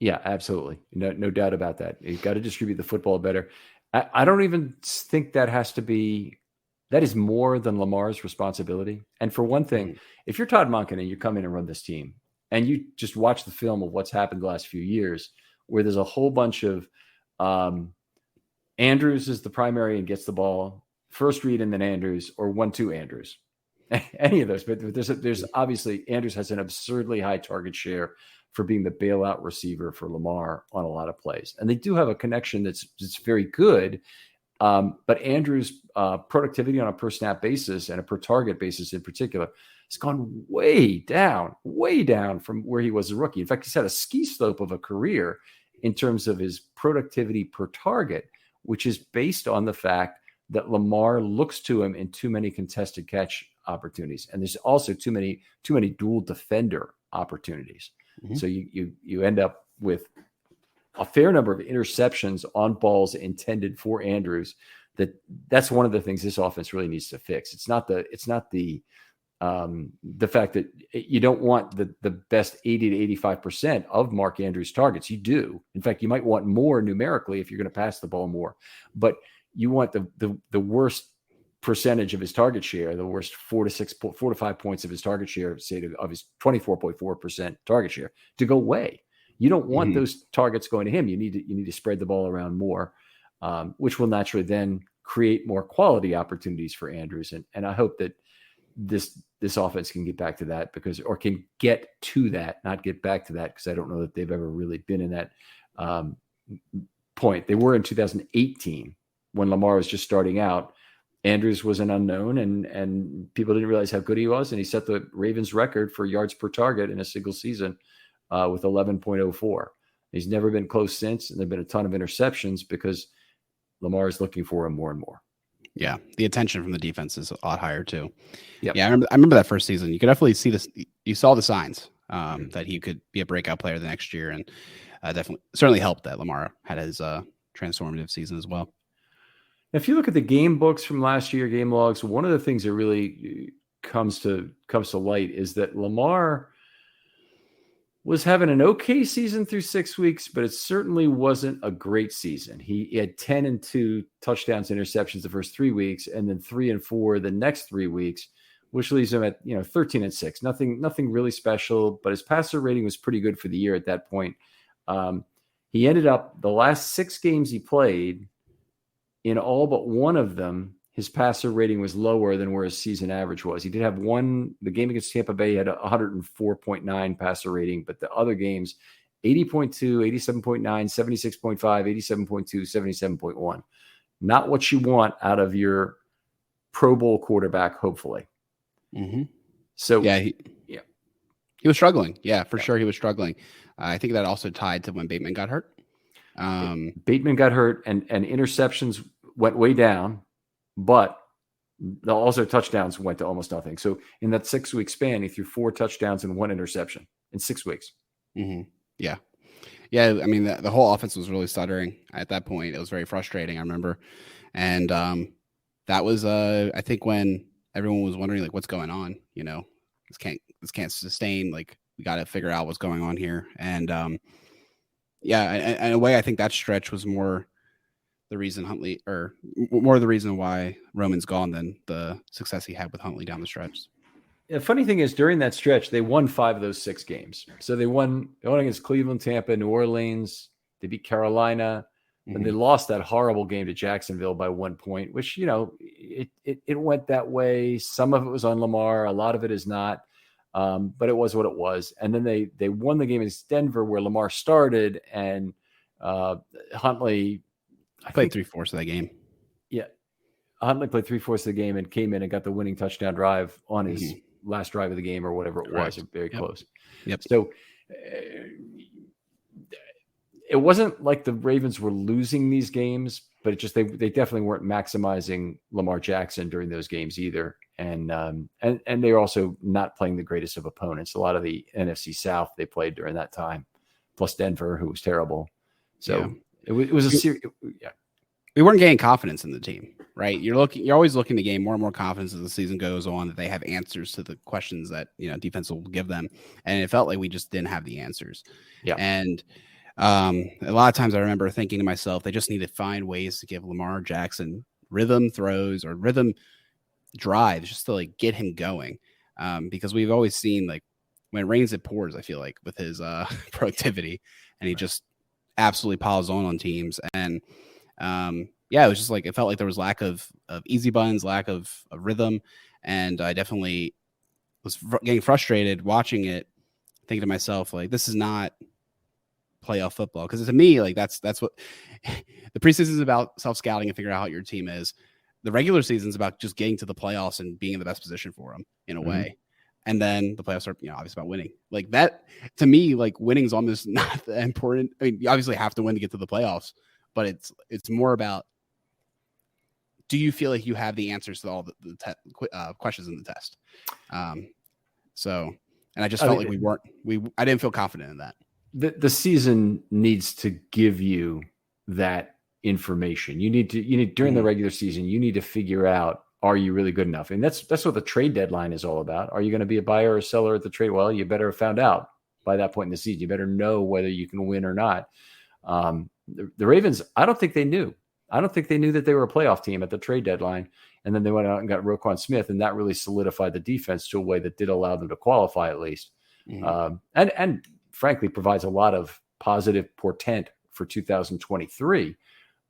Yeah, absolutely. No doubt about that. You've got to distribute the football better. I don't even think that is more than Lamar's responsibility. And for one thing, if you're Todd Monken and you come in and run this team and you just watch the film of what's happened the last few years, where there's a whole bunch of Andrews is the primary and gets the ball, first read and then Andrews, or 1-2 Andrews. Any of those, but there's obviously Andrews has an absurdly high target share for being the bailout receiver for Lamar on a lot of plays. And they do have a connection that's very good. But Andrews' productivity on a per snap basis and a per target basis in particular has gone way down from where he was a rookie. In fact, he's had a ski slope of a career in terms of his productivity per target, which is based on the fact that Lamar looks to him in too many contested catch opportunities. And there's also too many dual defender opportunities. Mm-hmm. So you end up with a fair number of interceptions on balls intended for Andrews. That's one of the things this offense really needs to fix. It's not the fact that you don't want the best 80 to 85% of Mark Andrews targets. You do. In fact, you might want more numerically if you're going to pass the ball more, but you want the worst percentage of his target share, the worst 4 to 5 points of his target share, of his 24.4% target share, to go away. You don't want those targets going to him. You need to spread the ball around more, which will naturally then create more quality opportunities for Andrews. And I hope that this offense can get back to that or can get to that, not get back to that, because I don't know that they've ever really been in that point. They were in 2018 when Lamar was just starting out. Andrews was an unknown, and people didn't realize how good he was. And he set the Ravens record for yards per target in a single season with 11.04. He's never been close since, and there have been a ton of interceptions because Lamar is looking for him more and more. Yeah, the attention from the defense is a lot higher too. Yep. Yeah, I remember that first season. You could definitely see this. You saw the signs that he could be a breakout player the next year, and certainly helped that Lamar had his transformative season as well. If you look at the game books from last year, game logs, one of the things that really comes to light is that Lamar was having an okay season through 6 weeks, but it certainly wasn't a great season. He had 10 and 2 touchdowns, interceptions the first 3 weeks, and then 3 and 4 the next 3 weeks, which leaves him at 13-6. Nothing really special, but his passer rating was pretty good for the year at that point. He ended up the last 6 games he played, in all but one of them, his passer rating was lower than where his season average was. He did have one, the game against Tampa Bay had a 104.9 passer rating, but the other games, 80.2, 87.9, 76.5, 87.2, 77.1. Not what you want out of your Pro Bowl quarterback, hopefully. Mm-hmm. So he was struggling. Yeah, for sure he was struggling. I think that also tied to when Bateman got hurt. Bateman got hurt, and interceptions went way down, but also touchdowns went to almost nothing. So in that 6-week span, he threw 4 touchdowns and 1 interception in 6 weeks. Mm-hmm. Yeah. I mean, the whole offense was really stuttering at that point. It was very frustrating, I remember. And that was, I think, when everyone was wondering, like, what's going on? This can't sustain. Like, we got to figure out what's going on here. And and in a way, I think that stretch was more the reason why Roman's gone than the success he had with Huntley down the stretch. The funny thing is, during that stretch, they won 5 of those 6 games. So they won against Cleveland, Tampa, New Orleans. They beat Carolina. Mm-hmm. And they lost that horrible game to Jacksonville by 1 point, which, it went that way. Some of it was on Lamar. A lot of it is not. But it was what it was. And then they won the game against Denver, where Lamar started, and Huntley played 3/4 of that game. Yeah. Huntley played 3/4 of the game and came in and got the winning touchdown drive on his last drive of the game, or whatever it was. Very close. Yep. So it wasn't like the Ravens were losing these games, but it just they definitely weren't maximizing Lamar Jackson during those games either. And they're also not playing the greatest of opponents. A lot of the NFC South they played during that time, plus Denver, who was terrible. So it was a series. We weren't gaining confidence in the team, right? You're always looking to gain more and more confidence as the season goes on, that they have answers to the questions that defense will give them, and it felt like we just didn't have the answers. Yeah, and a lot of times I remember thinking to myself, they just need to find ways to give Lamar Jackson rhythm throws or rhythm drives just to like get him going, because we've always seen, like, when it rains it pours, I feel like, with his productivity, and he just absolutely piles on teams. And it was just like, it felt like there was lack of easy buttons, lack of rhythm, and I definitely was getting frustrated watching it, thinking to myself, like, this is not playoff football. Because to me, like, that's what the preseason is about: self-scouting and figuring out how your team is. The regular season is about just getting to the playoffs and being in the best position for them, in a way. And then the playoffs are, obviously about winning. Like, that, to me, like, winning is almost not that important. I mean, you obviously have to win to get to the playoffs, but it's more about, do you feel like you have the answers to all the questions in the test? And I just felt like I didn't feel confident in that. The season needs to give you that information. You need during the regular season, you need to figure out, are you really good enough? And that's what the trade deadline is all about. Are you going to be a buyer or a seller at the trade? Well, you better have found out by that point in the season. You better know whether you can win or not. The Ravens, I don't think they knew. I don't think they knew that they were a playoff team at the trade deadline. And then they went out and got Roquan Smith, and that really solidified the defense to a way that did allow them to qualify at least. And frankly provides a lot of positive portent for 2023.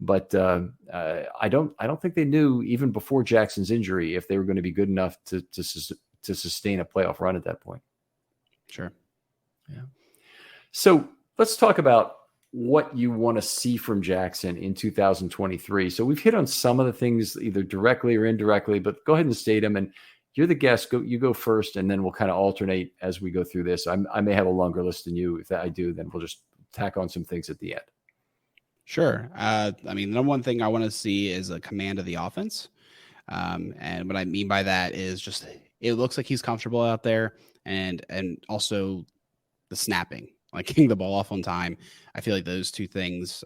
But I don't think they knew, even before Jackson's injury, if they were going to be good enough to sustain a playoff run at that point. Sure. Yeah. So let's talk about what you want to see from Jackson in 2023. So we've hit on some of the things either directly or indirectly, but go ahead and state them. And you're the guest. You go first, and then we'll kind of alternate as we go through this. I may have a longer list than you. If I do, then we'll just tack on some things at the end. Sure. I mean, the number one thing I want to see is a command of the offense. And what I mean by that is just, it looks like he's comfortable out there, and also the snapping, like getting the ball off on time. I feel like those two things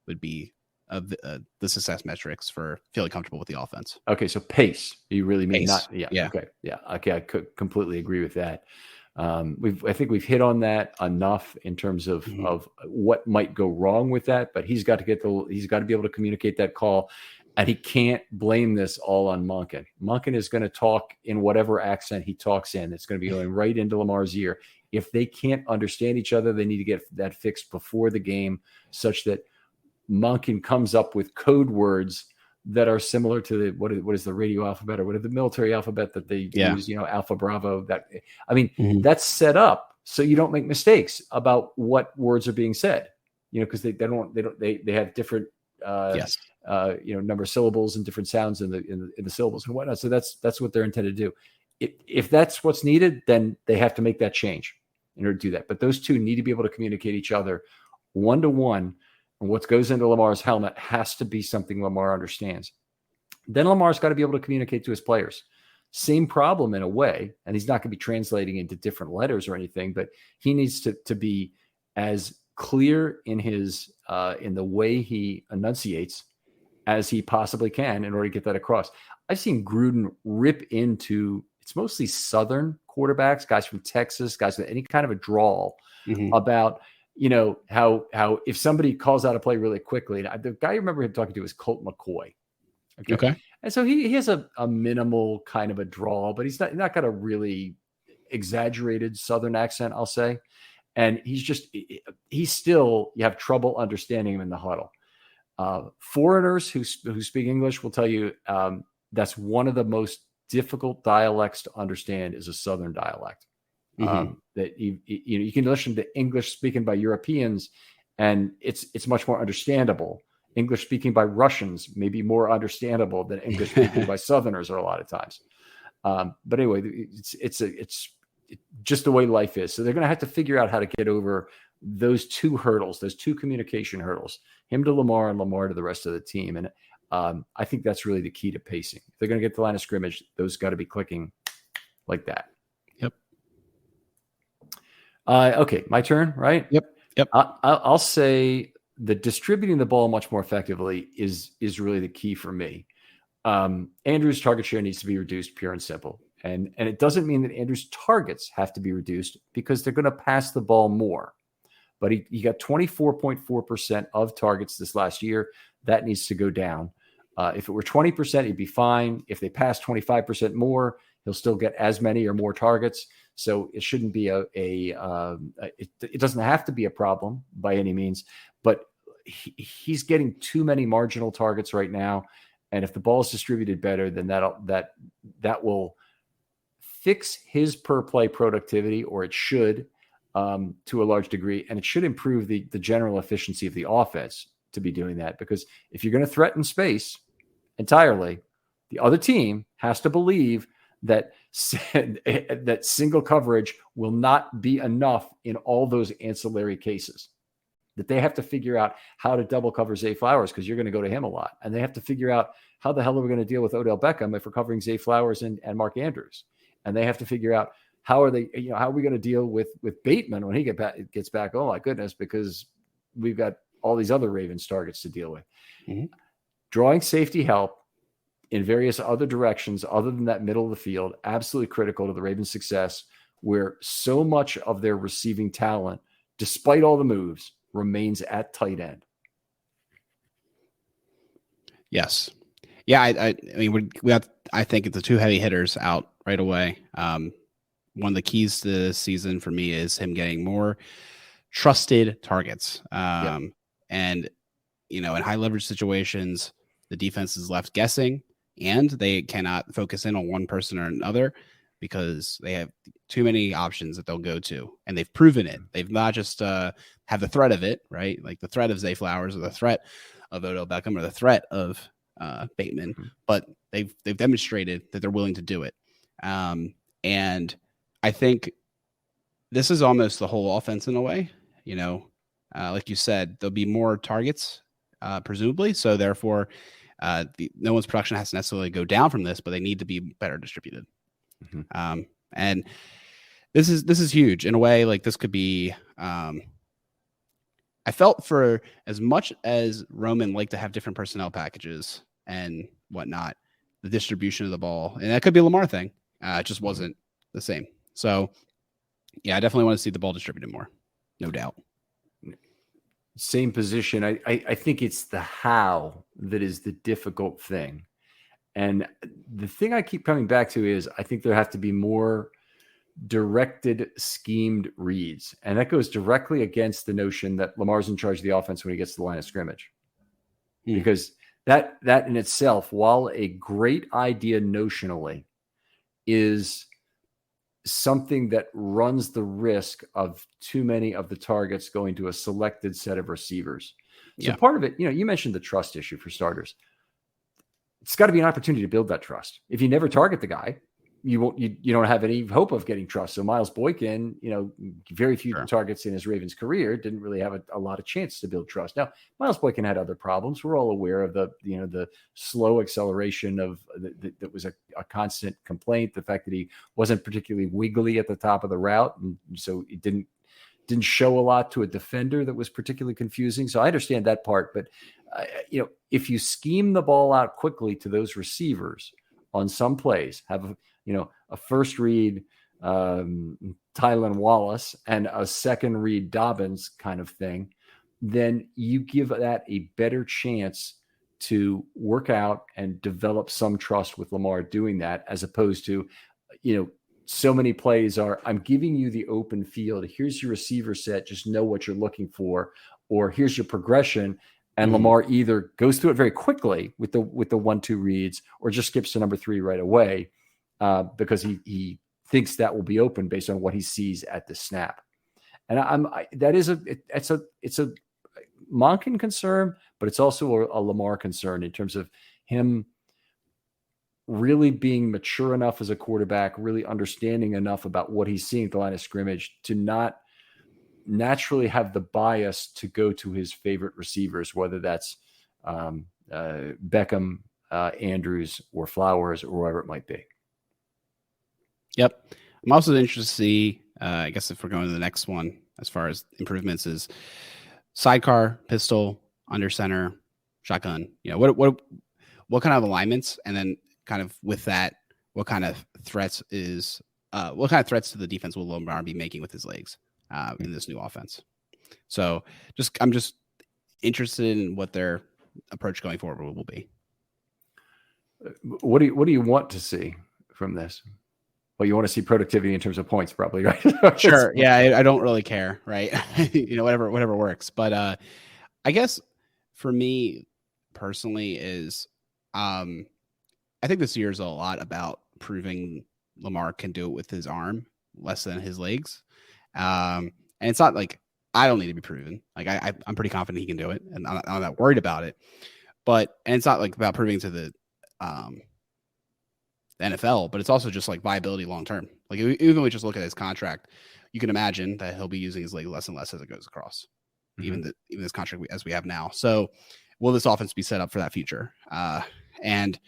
would be the success metrics for feeling comfortable with the offense. Okay, so pace. You really mean pace. Not? Yeah. Okay. Yeah. Okay. I could completely agree with that. I think we've hit on that enough in terms of what might go wrong with that, but he's got to be able to communicate that call. And he can't blame this all on Monken. Monken is going to talk in whatever accent he talks in. It's going to be going right into Lamar's ear. If they can't understand each other, they need to get that fixed before the game, such that Monken comes up with code words that are similar to the what is the radio alphabet, or what is the military alphabet that they use, Alpha Bravo. That's set up so you don't make mistakes about what words are being said, because they have different number of syllables and different sounds in the syllables and whatnot. So that's what they're intended to do. If that's what's needed, then they have to make that change in order to do that. But those two need to be able to communicate each other one-to-one. And what goes into Lamar's helmet has to be something Lamar understands. Then Lamar's got to be able to communicate to his players. Same problem in a way, and he's not going to be translating into different letters or anything, but he needs to be as clear in his in the way he enunciates as he possibly can in order to get that across. I've seen Gruden rip into, it's mostly Southern quarterbacks, guys from Texas, guys with any kind of a drawl about, how if somebody calls out a play really quickly, and the guy I remember him talking to was Colt McCoy. Okay. And so he has a minimal kind of a drawl, but he's not got a really exaggerated Southern accent, I'll say. And he's still, you have trouble understanding him in the huddle. Foreigners who speak English will tell you that's one of the most difficult dialects to understand is a Southern dialect. That you can listen to English speaken by Europeans, and it's much more understandable. English speaking by Russians may be more understandable than English speaking by Southerners are a lot of times. But anyway, it's just the way life is. So they're going to have to figure out how to get over those two hurdles, those two communication hurdles, him to Lamar and Lamar to the rest of the team. And I think that's really the key to pacing. If they're going to get the line of scrimmage, those got to be clicking like that. Yep. Okay, my turn, right? Yep. I'll say that distributing the ball much more effectively is really the key for me. Andrew's target share needs to be reduced, pure and simple. And it doesn't mean that Andrew's targets have to be reduced because they're going to pass the ball more. But he got 24.4% of targets this last year. That needs to go down. If it were 20%, he'd be fine. If they pass 25% more, he'll still get as many or more targets. So it shouldn't be it doesn't have to be a problem by any means, but he's getting too many marginal targets right now. And if the ball is distributed better, then that will fix his per play productivity, or it should, to a large degree, and it should improve the general efficiency of the offense to be doing that. Because if you're going to threaten space entirely, the other team has to believe that single coverage will not be enough in all those ancillary cases. That they have to figure out how to double cover Zay Flowers because you're going to go to him a lot, and they have to figure out how the hell are we going to deal with Odell Beckham if we're covering Zay Flowers and Mark Andrews. And they have to figure out how are we going to deal with Bateman when he gets back? Oh my goodness, because we've got all these other Ravens targets to deal with. Drawing safety help in various other directions other than that middle of the field, absolutely critical to the Ravens' success, where so much of their receiving talent, despite all the moves, remains at tight end. Yes. Yeah, I mean, I think it's the two heavy hitters out right away. One of the keys to this season for me is him getting more trusted targets. And, in high leverage situations, the defense is left guessing and they cannot focus in on one person or another because they have too many options that they'll go to. And they've proven it. They've not just have the threat of it, right? Like the threat of Zay Flowers or the threat of Odell Beckham or the threat of Bateman, but they've demonstrated that they're willing to do it. And I think this is almost the whole offense in a way, like you said, there'll be more targets, presumably. So therefore, no one's production has to necessarily go down from this, but they need to be better distributed. And this is huge in a way. Like this could be, I felt for as much as Roman liked to have different personnel packages and whatnot, the distribution of the ball, and that could be a Lamar thing. It just wasn't the same. So yeah, I definitely want to see the ball distributed more. No doubt. same position. I think it's the how that is the difficult thing. And the thing I keep coming back to is I think there have to be more directed, schemed reads. And that goes directly against the notion that Lamar's in charge of the offense when he gets to the line of scrimmage. Because that in itself, while a great idea notionally, is something that runs the risk of too many of the targets going to a selected set of receivers. So part of it, you mentioned the trust issue for starters. It's got to be an opportunity to build that trust. If you never target the guy, you don't have any hope of getting trust. So Miles Boykin, very few targets in his Ravens career, didn't really have a lot of chance to build trust. Now, Miles Boykin had other problems. We're all aware of the slow acceleration of that was a constant complaint. The fact that he wasn't particularly wiggly at the top of the route, and so it didn't show a lot to a defender that was particularly confusing. So I understand that part, but if you scheme the ball out quickly to those receivers on some plays, have a first read Tylan Wallace and a second read Dobbins kind of thing, then you give that a better chance to work out and develop some trust with Lamar doing that, as opposed to, so many plays are, I'm giving you the open field. Here's your receiver set. Just know what you're looking for, or here's your progression. And Lamar either goes through it very quickly with the 1-2 reads, or just skips to number 3 right away because he thinks that will be open based on what he sees at the snap. And it's a Monken concern, but it's also a Lamar concern in terms of him really being mature enough as a quarterback, really understanding enough about what he's seeing at the line of scrimmage to not naturally have the bias to go to his favorite receivers, whether that's Beckham, Andrews, or Flowers, or whoever it might be. Yep. I'm also interested to see, I guess if we're going to the next one, as far as improvements, is sidecar, pistol, under center, shotgun. What kind of alignments, and then kind of with that, what kind of threats to the defense will Lamar be making with his legs in this new offense? So I'm just interested in what their approach going forward will be. What do you want to see from this? Well, you want to see productivity in terms of points, probably, right? Sure. Yeah, I don't really care, right? Whatever works. But I guess for me personally is, I think this year is a lot about proving Lamar can do it with his arm, less than his legs. And it's not like I don't need to be proven. Like I'm pretty confident he can do it, and I'm not worried about it. And it's not like about proving to the NFL, but it's also just like viability long term. Like even when we just look at his contract, you can imagine that he'll be using his leg less and less as it goes across, even this contract as we have now. So will this offense be set up for that future? And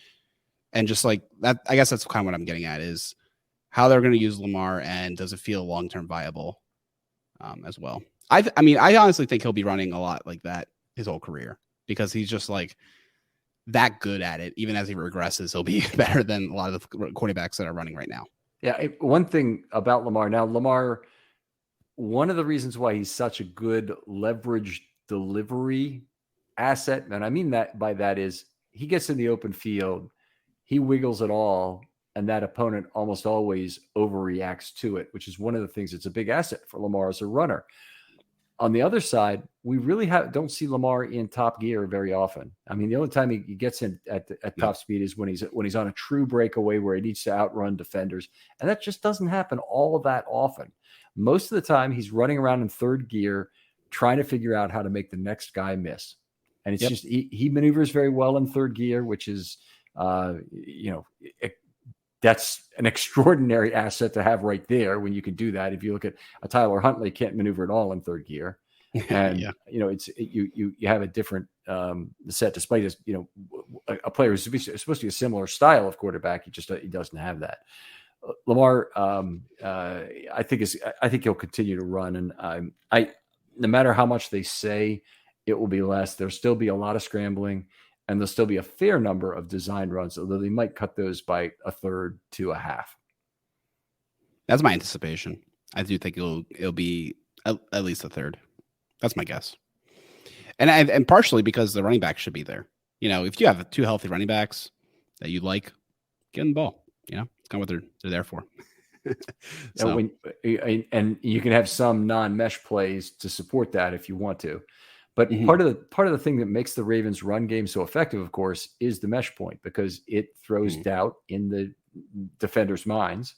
just like that, I guess that's kind of what I'm getting at, is how they're going to use Lamar, and does it feel long term viable as well? I honestly think he'll be running a lot like that his whole career, because he's just like that good at it. Even as he regresses, he'll be better than a lot of the quarterbacks that are running right now. Yeah. One thing about Lamar, one of the reasons why he's such a good leverage delivery asset, and I mean that by that is he gets in the open field, he wiggles it all, and that opponent almost always overreacts to it, which is one of the things that's a big asset for Lamar as a runner. On the other side, we really don't see Lamar in top gear very often. I mean, the only time he gets in at top speed is when he's on a true breakaway where he needs to outrun defenders, and that just doesn't happen all that often. Most of the time, he's running around in third gear, trying to figure out how to make the next guy miss. And it's just he maneuvers very well in third gear, which is that's an extraordinary asset to have right there when you can do that. If you look at a Tyler Huntley, can't maneuver at all in third gear. And, you have a different set, despite this, a player who's supposed to be a similar style of quarterback. He doesn't have that. Lamar, I think he'll continue to run. And no matter how much they say it will be less, there'll still be a lot of scrambling. And there'll still be a fair number of design runs, although they might cut those by a third to a half. That's my anticipation. I do think it'll be at least a third. That's my guess. And partially because the running back should be there. If you have 2 healthy running backs that you like, get them the ball. It's kind of what they're there for. So and you can have some non-mesh plays to support that if you want to. But Mhm. part of the thing that makes the Ravens run game so effective, of course, is the mesh point, because it throws doubt in the defenders' minds.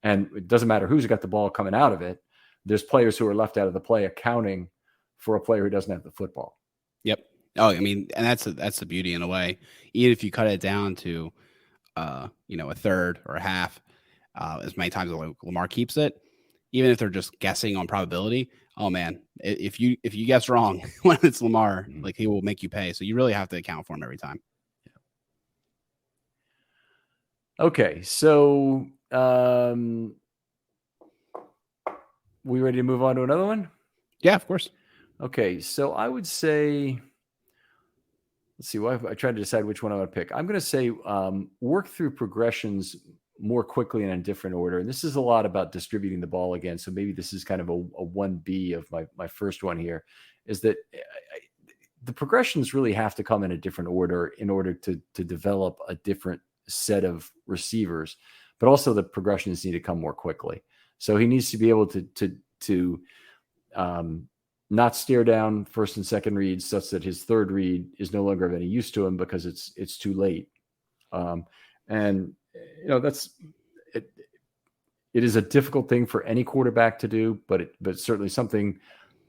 And it doesn't matter who's got the ball coming out of it. There's players who are left out of the play accounting for a player who doesn't have the football. Yep. Oh, I mean, and that's the beauty in a way. Even if you cut it down to, a third or a half, as many times as Lamar keeps it, even if they're just guessing on probability, oh man, if you guess wrong when it's Lamar, like he will make you pay. So you really have to account for him every time. Okay, so we ready to move on to another one? Yeah, of course. Okay, so I would say, let's see. I tried to decide which one I would pick. I'm going to say work through progressions more quickly and in a different order. And this is a lot about distributing the ball again. So maybe this is kind of a 1B of my first one here, is that the progressions really have to come in a different order in order to develop a different set of receivers, but also the progressions need to come more quickly. So he needs to be able to not stare down first and second reads such that his third read is no longer of any use to him because it's too late. And that's it. It is a difficult thing for any quarterback to do, but certainly something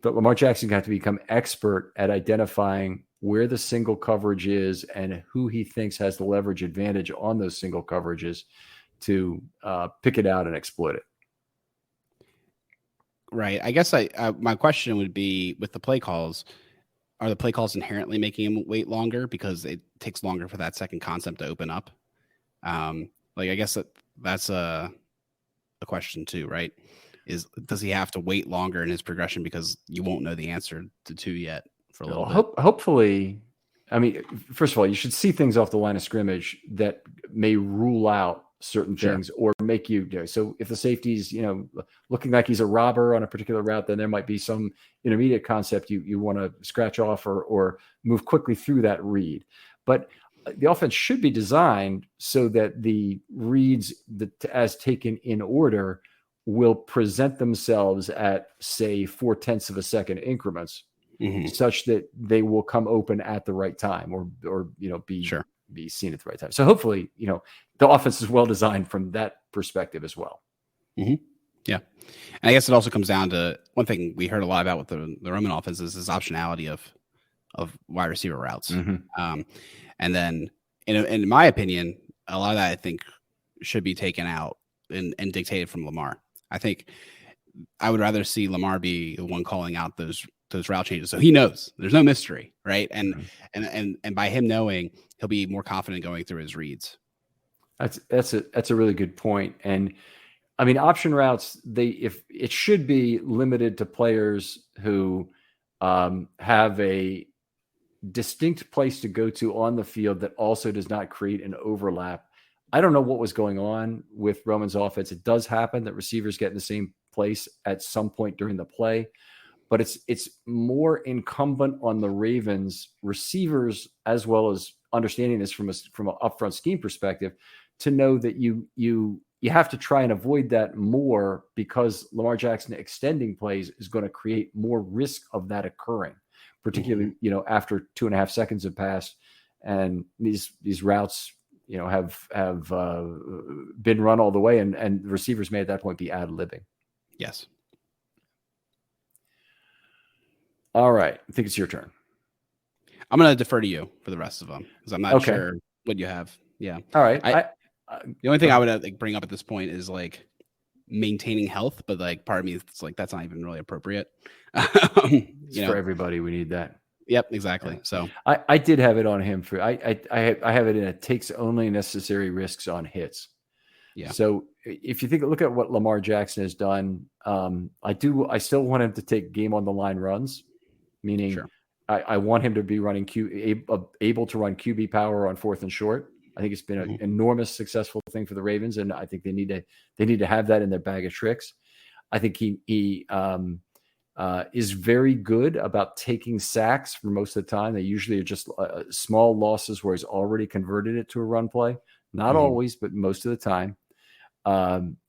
that Lamar Jackson got to become expert at identifying where the single coverage is and who he thinks has the leverage advantage on those single coverages to pick it out and exploit it. Right. I guess my question would be, with the play calls, are the play calls inherently making him wait longer because it takes longer for that second concept to open up? I guess that's a question too, right? Does he have to wait longer in his progression because you won't know the answer to 2 yet for a little bit? Hopefully, I mean, first of all, you should see things off the line of scrimmage that may rule out certain things or make you, so if the safety's, looking like he's a robber on a particular route, then there might be some intermediate concept you want to scratch off or move quickly through that read. But the offense should be designed so that the reads as taken in order will present themselves at, say, 0.4 of a second increments, such that they will come open at the right time or be seen at the right time. So hopefully, the offense is well designed from that perspective as well. Mm-hmm. Yeah. And I guess it also comes down to one thing we heard a lot about with the Roman offense is this optionality of wide receiver routes. And then in my opinion, a lot of that I think should be taken out and dictated from Lamar. I think I would rather see Lamar be the one calling out those route changes, so he knows there's no mystery, right? And by him knowing, he'll be more confident going through his reads. That's a really good point. And I mean, option routes, if it should be limited to players who have a distinct place to go to on the field that also does not create an overlap. I don't know what was going on with Roman's offense. It does happen that receivers get in the same place at some point during the play, but it's more incumbent on the Ravens receivers, as well as understanding this from an upfront scheme perspective, to know that you have to try and avoid that more, because Lamar Jackson extending plays is going to create more risk of that occurring, particularly, after 2.5 seconds have passed and these routes, have been run all the way, and receivers may at that point be ad-libbing. Yes. All right. I think it's your turn. I'm going to defer to you for the rest of them because I'm not sure what you have. Yeah. All right. The only thing I would bring up at this point is maintaining health, but part of me it's that's not even really appropriate. For everybody, we need that. Yep, exactly. Yeah. So I did have it on him for I have it in a takes only necessary risks on hits. Yeah. So if you look at what Lamar Jackson has done, I still want him to take game on the line runs, meaning I want him to be running able to run QB power on 4th and short. I think it's been an enormous successful thing for the Ravens, and I think they need to have that in their bag of tricks. I think he is very good about taking sacks for most of the time. They usually are just small losses where he's already converted it to a run play. Not always, but most of the time.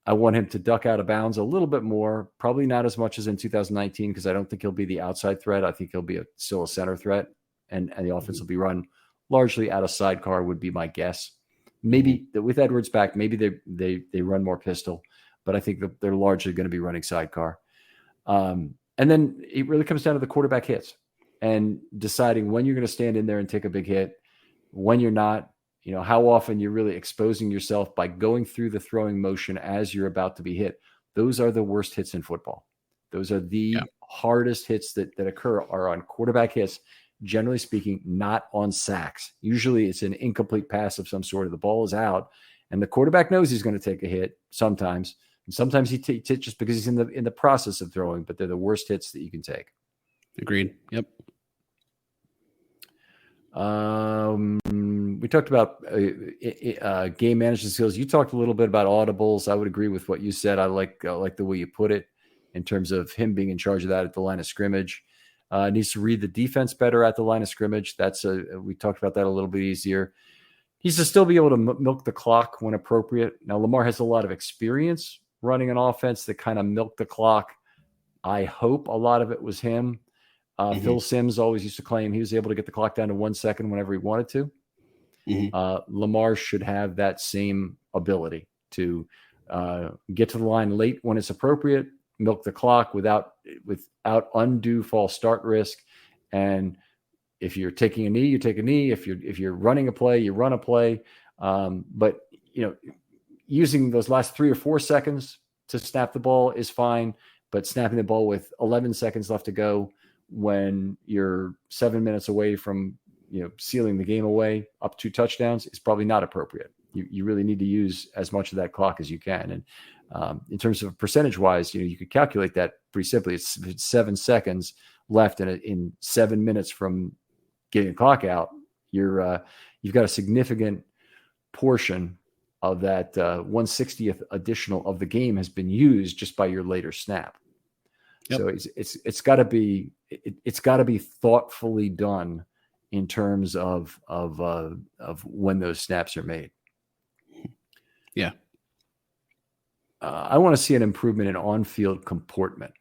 I want him to duck out of bounds a little bit more, probably not as much as in 2019, because I don't think he'll be the outside threat. I think he'll be still a center threat, and the offense will be run largely out of sidecar would be my guess. Maybe with Edwards back, maybe they run more pistol, but I think that they're largely going to be running sidecar. And then it really comes down to the quarterback hits and deciding when you're going to stand in there and take a big hit, when you're not, how often you're really exposing yourself by going through the throwing motion as you're about to be hit. Those are the worst hits in football. Those are the hardest hits that occur are on quarterback hits, generally speaking, not on sacks. Usually it's an incomplete pass of some sort. The ball is out and the quarterback knows he's going to take a hit sometimes. And sometimes he hits just because he's in the process of throwing, but they're the worst hits that you can take. Agreed. Yep. We talked about game management skills. You talked a little bit about audibles. I would agree with what you said. I like the way you put it in terms of him being in charge of that at the line of scrimmage. Needs to read the defense better at the line of scrimmage. We talked about that a little bit easier. He's to still be able to milk the clock when appropriate. Now, Lamar has a lot of experience running an offense that kind of milked the clock. I hope a lot of it was him. Phil Simms always used to claim he was able to get the clock down to 1 second whenever he wanted to. Lamar should have that same ability to get to the line late when it's appropriate, milk the clock without undue false start risk. And if you're taking a knee, you take a knee. If you're running a play, you run a play. But using those last 3 or 4 seconds to snap the ball is fine. But snapping the ball with 11 seconds left to go when you're 7 minutes away from sealing the game away up 2 touchdowns is probably not appropriate. You really need to use as much of that clock as you can. And in terms of percentage wise, you could calculate that pretty simply. It's 7 seconds left in 7 minutes from getting the clock out. You've got a significant portion of that 1/60th additional of the game has been used just by your later snap. Yep. So it's got to be thoughtfully done in terms of when those snaps are made. Yeah. I want to see an improvement in on-field comportment.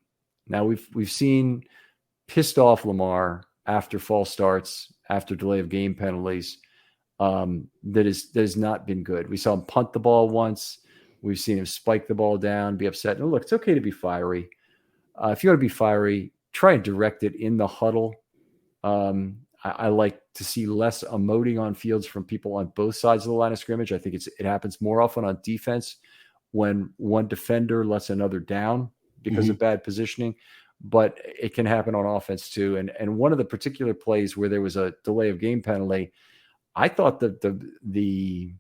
Now we've seen pissed off Lamar after false starts, after delay of game penalties. That has not been good. We saw him punt the ball once. We've seen him spike the ball down, be upset. And look, it's okay to be fiery. If you want to be fiery, try and direct it in the huddle. I like to see less emoting on fields from people on both sides of the line of scrimmage. I think it happens more often on defense when one defender lets another down because of bad positioning, but it can happen on offense too. And one of the particular plays where there was a delay of game penalty, I thought that the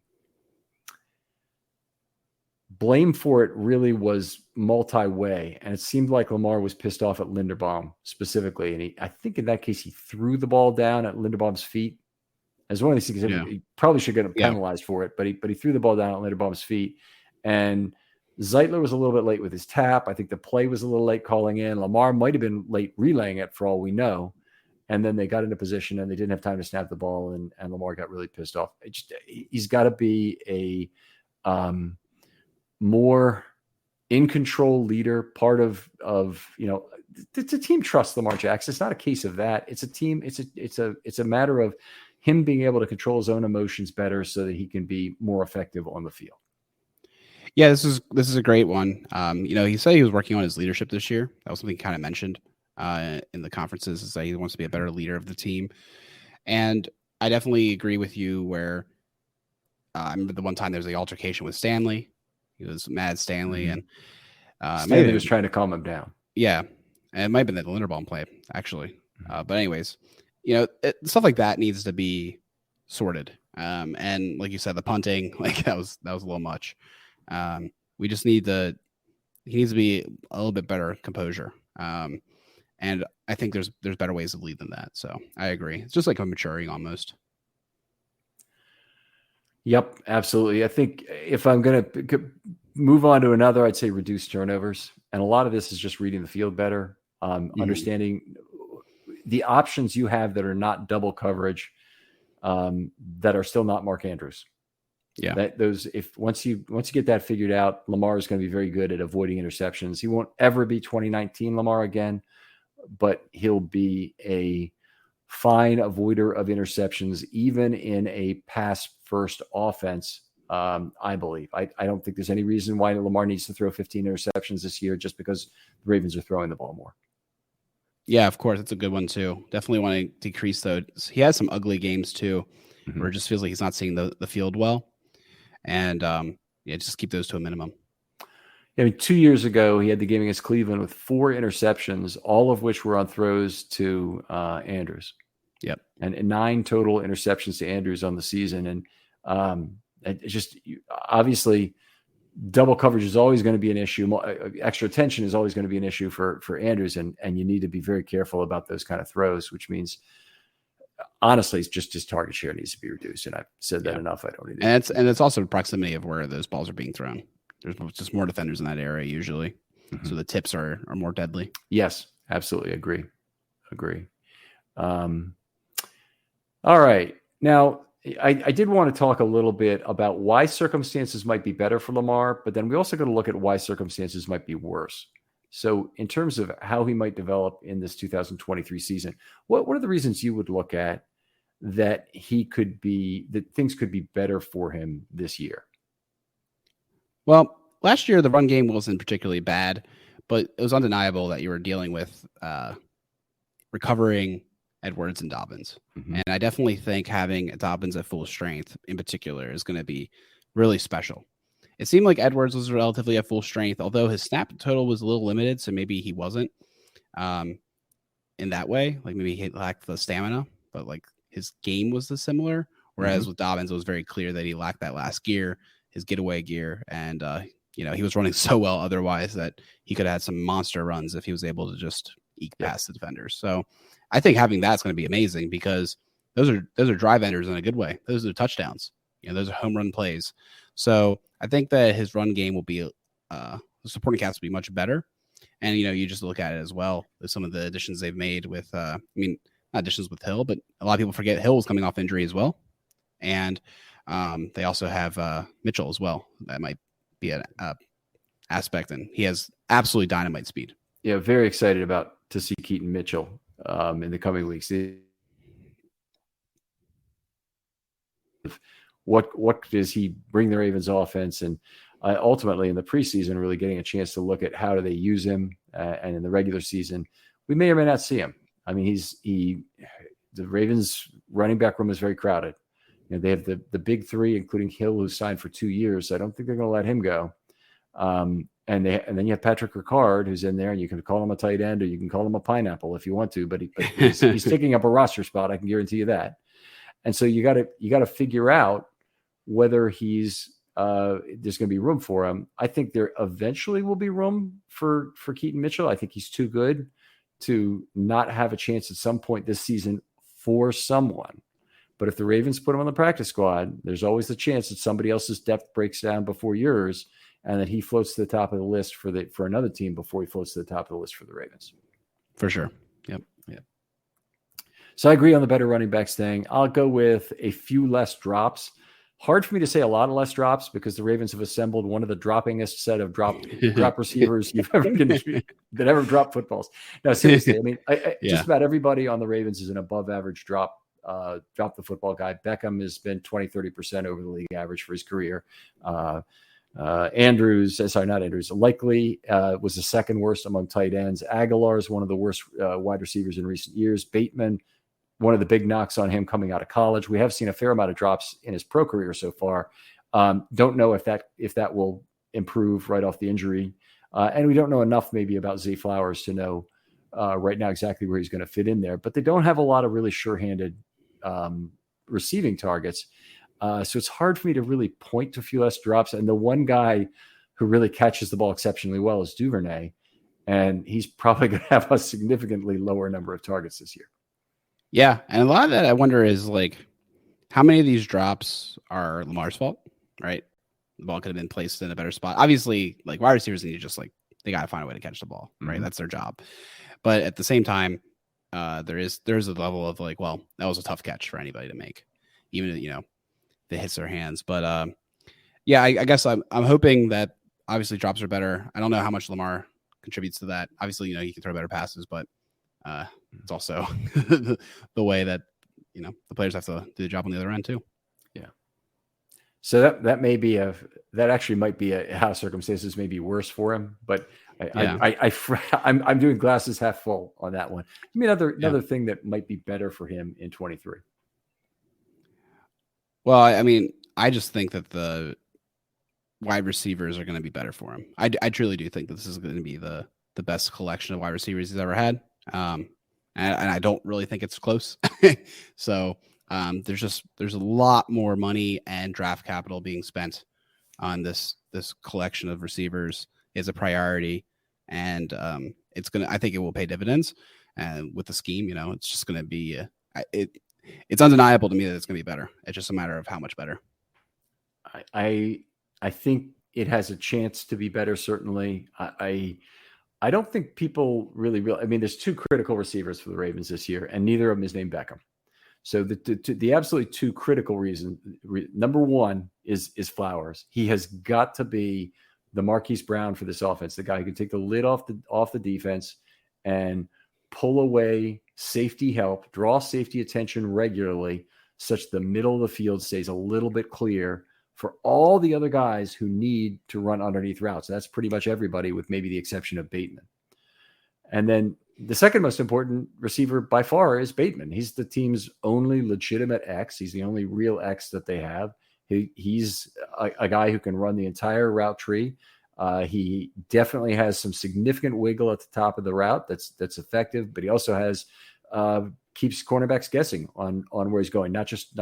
blame for it really was multi-way, and it seemed like Lamar was pissed off at Linderbaum specifically. And I think in that case, he threw the ball down at Linderbaum's feet. As one of these things, he probably should get penalized for it, but he threw the ball down at Linderbaum's feet. And Zeitler was a little bit late with his tap. I think the play was a little late calling in. Lamar might have been late relaying it for all we know. And then they got into position and they didn't have time to snap the ball, and Lamar got really pissed off. He's got to be a more in control leader, part of it's a team trusts Lamar Jackson. It's not a case of that. It's a team. It's a matter of him being able to control his own emotions better so that he can be more effective on the field. Yeah, this is a great one. He said he was working on his leadership this year. That was something he kind of mentioned in the conferences, is that he wants to be a better leader of the team. And I definitely agree with you where I remember the one time there was the altercation with Stanley. He was mad at Stanley, and Stanley was trying to calm him down. Yeah, and it might have been the Linderbaum play, actually. But anyways, stuff like that needs to be sorted. And like you said, the punting, like that was a little much. We just he needs to be a little bit better composure. And I think there's better ways to lead than that. So I agree. It's just like a maturing almost. Yep, absolutely. I think if I'm going to move on to another, I'd say reduce turnovers. And a lot of this is just reading the field better. understanding the options you have that are not double coverage, that are still not Mark Andrews. Yeah. That those, if once you get that figured out, Lamar is going to be very good at avoiding interceptions. He won't ever be 2019 Lamar again, but he'll be a fine avoider of interceptions, even in a pass first offense. I believe. I don't think there's any reason why Lamar needs to throw 15 interceptions this year just because the Ravens are throwing the ball more. Yeah, of course. That's a good one too. Definitely want to decrease those. He has some ugly games too, where it just feels like he's not seeing the field well. And just keep those to a minimum. I mean, 2 years ago, he had the game against Cleveland with 4 interceptions, all of which were on throws to Andrews. Yep. And 9 total interceptions to Andrews on the season. And it just, obviously, double coverage is always going to be an issue. Extra attention is always going to be an issue for Andrews. And you need to be very careful about those kind of throws, which means, honestly, it's just his target share needs to be reduced. And I've said that enough. I don't need to. And it's also the proximity of where those balls are being thrown. There's just more defenders in that area usually. So the tips are more deadly. Yes, absolutely. Agree. All right. Now, I did want to talk a little bit about why circumstances might be better for Lamar, but then we also got to look at why circumstances might be worse. So in terms of how he might develop in this 2023 season, what are the reasons you would look at that things could be better for him this year? Well, last year, the run game wasn't particularly bad, but it was undeniable that you were dealing with recovering Edwards and Dobbins. And I definitely think having Dobbins at full strength in particular is going to be really special. It seemed like Edwards was relatively at full strength, although his snap total was a little limited, so maybe he wasn't in that way. Like maybe he lacked the stamina, but like his game was similar. Whereas with Dobbins, it was very clear that he lacked that last gear, his getaway gear, and he was running so well otherwise that he could have had some monster runs if he was able to just eke past the defenders. So I think having that's going to be amazing because those are drive enders in a good way. Those are touchdowns. Those are home run plays. So I think that his run game will be the supporting cast will be much better. And you just look at it as well with some of the additions they've made with not additions with Hill, but a lot of people forget Hill was coming off injury as well. And they also have Mitchell as well. That might be an aspect, and he has absolutely dynamite speed. Yeah, very excited to see Keaton Mitchell in the coming weeks. What does he bring the Ravens offense? And ultimately in the preseason, really getting a chance to look at how do they use him, and in the regular season, we may or may not see him. I mean, the Ravens running back room is very crowded. They have the big three, including Hill, who signed for 2 years. I don't think they're going to let him go. And then you have Patrick Ricard, who's in there, and you can call him a tight end or you can call him a pineapple if you want to, but he's taking up a roster spot. I can guarantee you that. And so you got to figure out whether there's going to be room for him. I think there eventually will be room for Keaton Mitchell. I think he's too good to not have a chance at some point this season for someone. But if the Ravens put him on the practice squad, there's always the chance that somebody else's depth breaks down before yours, and that he floats to the top of the list for another team before he floats to the top of the list for the Ravens. For sure. Yep. So I agree on the better running backs thing. I'll go with a few less drops. Hard for me to say a lot of less drops because the Ravens have assembled one of the droppingest set of drop receivers you've ever that ever dropped footballs. No, seriously. I mean, just about everybody on the Ravens is an above average drop the football guy. Beckham has been 20-30% over the league average for his career. Likely was the second worst among tight ends. Aguilar is one of the worst wide receivers in recent years. Bateman, one of the big knocks on him coming out of college. We have seen a fair amount of drops in his pro career so far. Don't know if that will improve right off the injury. And we don't know enough maybe about Zay Flowers to know right now exactly where he's going to fit in there. But they don't have a lot of really sure-handed receiving targets. So it's hard for me to really point to a few less drops. And the one guy who really catches the ball exceptionally well is Duvernay. And he's probably going to have a significantly lower number of targets this year. Yeah. And a lot of that I wonder is like, how many of these drops are Lamar's fault, right? The ball could have been placed in a better spot. Obviously, like wide receivers need to just like, they got to find a way to catch the ball, right? That's their job. But at the same time, there's a level of like, well, that was a tough catch for anybody to make, even if it hits their hands. But yeah, I guess I'm hoping that obviously drops are better. I don't know how much Lamar contributes to that. Obviously, he can throw better passes, but it's also the way that the players have to do the job on the other end too. Yeah. So that may be that actually might be how circumstances may be worse for him, but I'm doing glasses half full on that one. Give me another thing that might be better for him in 23. Well, I mean, I just think that the wide receivers are going to be better for him. I truly do think that this is going to be the best collection of wide receivers he's ever had. And I don't really think it's close. So there's a lot more money and draft capital being spent on this collection of receivers is a priority, and I think it will pay dividends. And with the scheme, it's just going to be it's undeniable to me that it's going to be better. It's just a matter of how much better. I think it has a chance to be better. Certainly, I don't think people really. I mean, there's two critical receivers for the Ravens this year, and neither of them is named Beckham. So the absolutely two critical reasons. Number one is Flowers. He has got to be the Marquise Brown for this offense, the guy who can take the lid off the defense and pull away safety help, draw safety attention regularly, such the middle of the field stays a little bit clear for all the other guys who need to run underneath routes. That's pretty much everybody, with maybe the exception of Bateman. And then the second most important receiver by far is Bateman. He's the team's only legitimate X. He's the only real X that they have. He's a guy who can run the entire route tree. He definitely has some significant wiggle at the top of the route that's effective, but he also has keeps cornerbacks guessing on where he's going, not just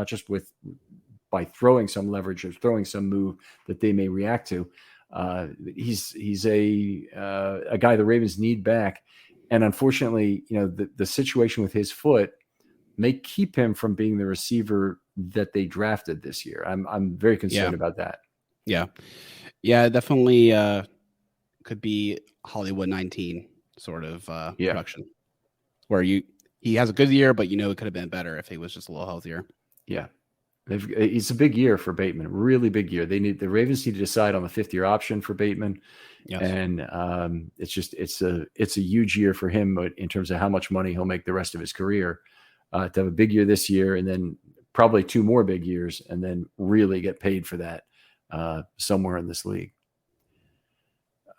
by throwing some leverage or throwing some move that they may react to. He's a guy the Ravens need back. And unfortunately, the situation with his foot may keep him from being the receiver that they drafted this year. I'm very concerned about that. Yeah. Yeah, definitely could be Hollywood 19 sort of production where he has a good year, but it could have been better if he was just a little healthier. Yeah. It's a big year for Bateman, really big year. The Ravens need to decide on the 5th-year option for Bateman. Yes. And it's a huge year for him in terms of how much money he'll make the rest of his career. To have a big year this year and then probably 2 more big years and then really get paid for that somewhere in this league.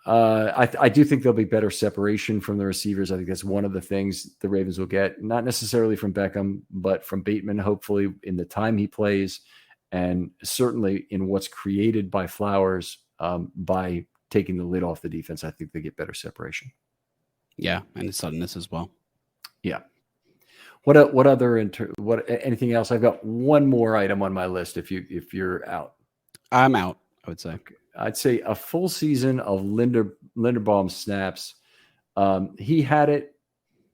I do think there'll be better separation from the receivers. I think that's one of the things the Ravens will get, not necessarily from Beckham, but from Bateman, hopefully in the time he plays, and certainly in what's created by Flowers by taking the lid off the defense. I think they get better separation. Yeah, and the suddenness as well. Yeah. What other anything else? I've got one more item on my list. If you're out, I'm out. I would say. Okay. I'd say a full season of Linderbaum snaps. He had it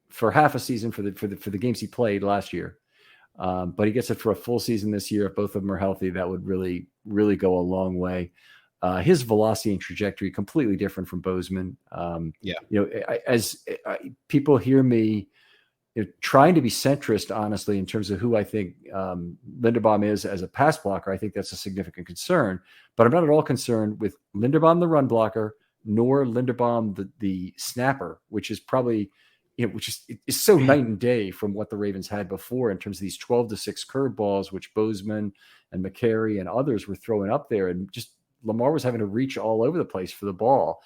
for half a season for the games he played last year, but he gets it for a full season this year. If both of them are healthy, that would really, really go a long way. His velocity and trajectory completely different from Bozeman. As people hear me trying to be centrist, honestly, in terms of who I think Linderbaum is as a pass blocker, I think that's a significant concern. But I'm not at all concerned with Linderbaum, the run blocker, nor Linderbaum, the snapper, which is probably, which is so night and day from what the Ravens had before in terms of these 12-6 curveballs, which Bozeman and McCary and others were throwing up there. And just Lamar was having to reach all over the place for the ball.